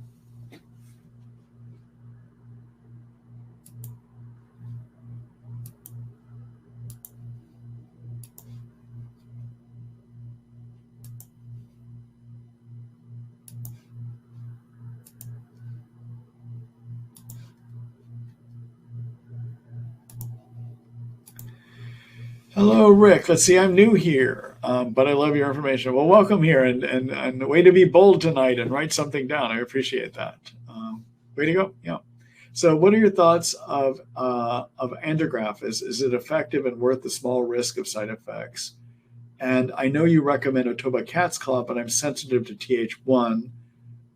Hello, Rick. Let's see. I'm new here, but I love your information. Well, welcome here, and the way to be bold tonight and write something down. I appreciate that. Way to go. Yeah. So, what are your thoughts of andrograph? Is it effective and worth the small risk of side effects? And I know you recommend Otoba cat's claw, but I'm sensitive to TH1,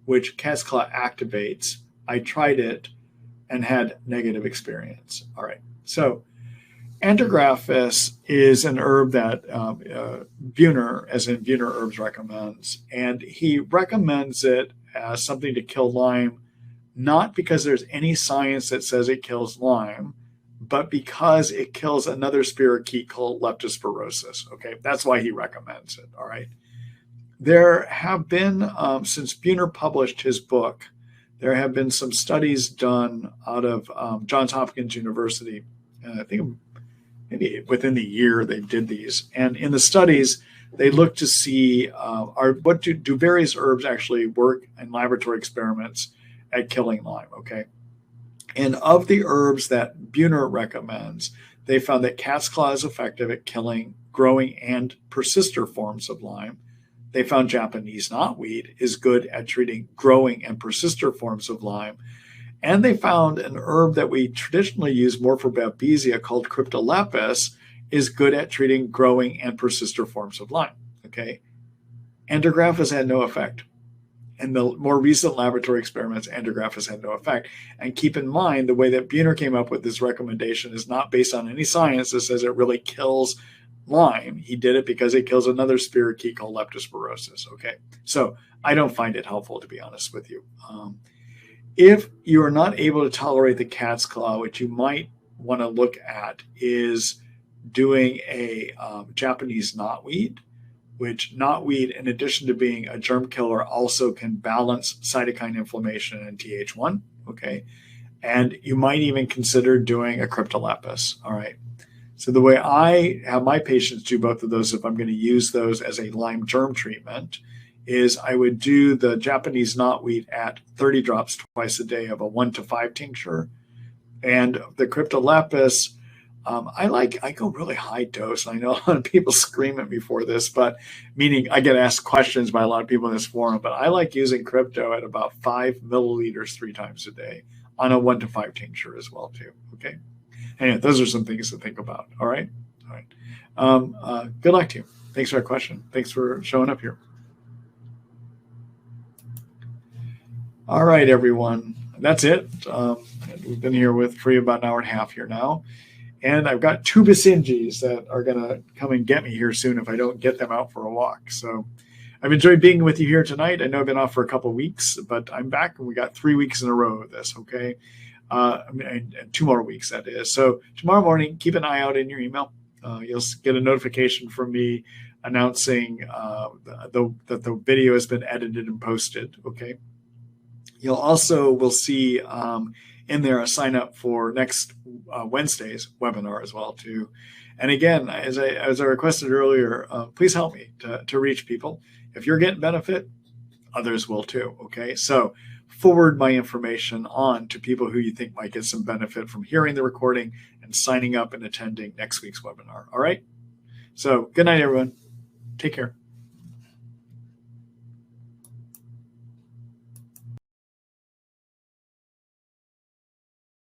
which cat's claw activates. I tried it and had negative experience. All right. So Antigraphis is an herb that Buhner, as in Buhner Herbs, recommends. And he recommends it as something to kill Lyme, not because there's any science that says it kills Lyme, but because it kills another spirochete called leptospirosis. Okay, that's why he recommends it. All right. There have been, since Buhner published his book, there have been some studies done out of Johns Hopkins University. I think maybe within the year they did these. And in the studies, they looked to see what do various herbs actually work in laboratory experiments at killing Lyme, okay? And of the herbs that Buhner recommends, they found that cat's claw is effective at killing growing and persister forms of Lyme. They found Japanese knotweed is good at treating growing and persister forms of Lyme. And they found an herb that we traditionally use more for Babesia called Cryptolepis is good at treating growing and persister forms of Lyme. Okay. Antigraphis had no effect. In the more recent laboratory experiments, Antigraphis had no effect. And keep in mind, the way that Buhner came up with this recommendation is not based on any science that says it really kills Lyme. He did it because it kills another spirochete called leptospirosis. Okay. So I don't find it helpful, to be honest with you. If you are not able to tolerate the cat's claw, what you might want to look at is doing a Japanese knotweed, which knotweed, in addition to being a germ killer, also can balance cytokine inflammation and TH1. Okay. And you might even consider doing a Cryptolepis. All right. So the way I have my patients do both of those, if I'm going to use those as a Lyme germ treatment, is I would do the Japanese knotweed at 30 drops twice a day of a 1 to 5 tincture. And the Cryptolepis, I go really high dose. I know a lot of people scream at me for this, but meaning I get asked questions by a lot of people in this forum, but I like using crypto at about 5 milliliters 3 times a day on a 1 to 5 tincture as well too. Okay. Anyway, those are some things to think about. All right. All right. Good luck to you. Thanks for that question. Thanks for showing up here. All right, everyone. That's it. We've been here for you about an hour and a half here now. And I've got 2 Basenjis that are going to come and get me here soon if I don't get them out for a walk. So I've enjoyed being with you here tonight. I know I've been off for a couple of weeks, but I'm back, and we got 3 weeks in a row of this, okay? And 2 more weeks, that is. So tomorrow morning, keep an eye out in your email. You'll get a notification from me announcing that the video has been edited and posted, okay? You'll also will see in there a sign up for next Wednesday's webinar as well too. And again, as I requested earlier, please help me to reach people. If you're getting benefit, others will too. Okay, so forward my information on to people who you think might get some benefit from hearing the recording and signing up and attending next week's webinar. All right. So good night, everyone. Take care.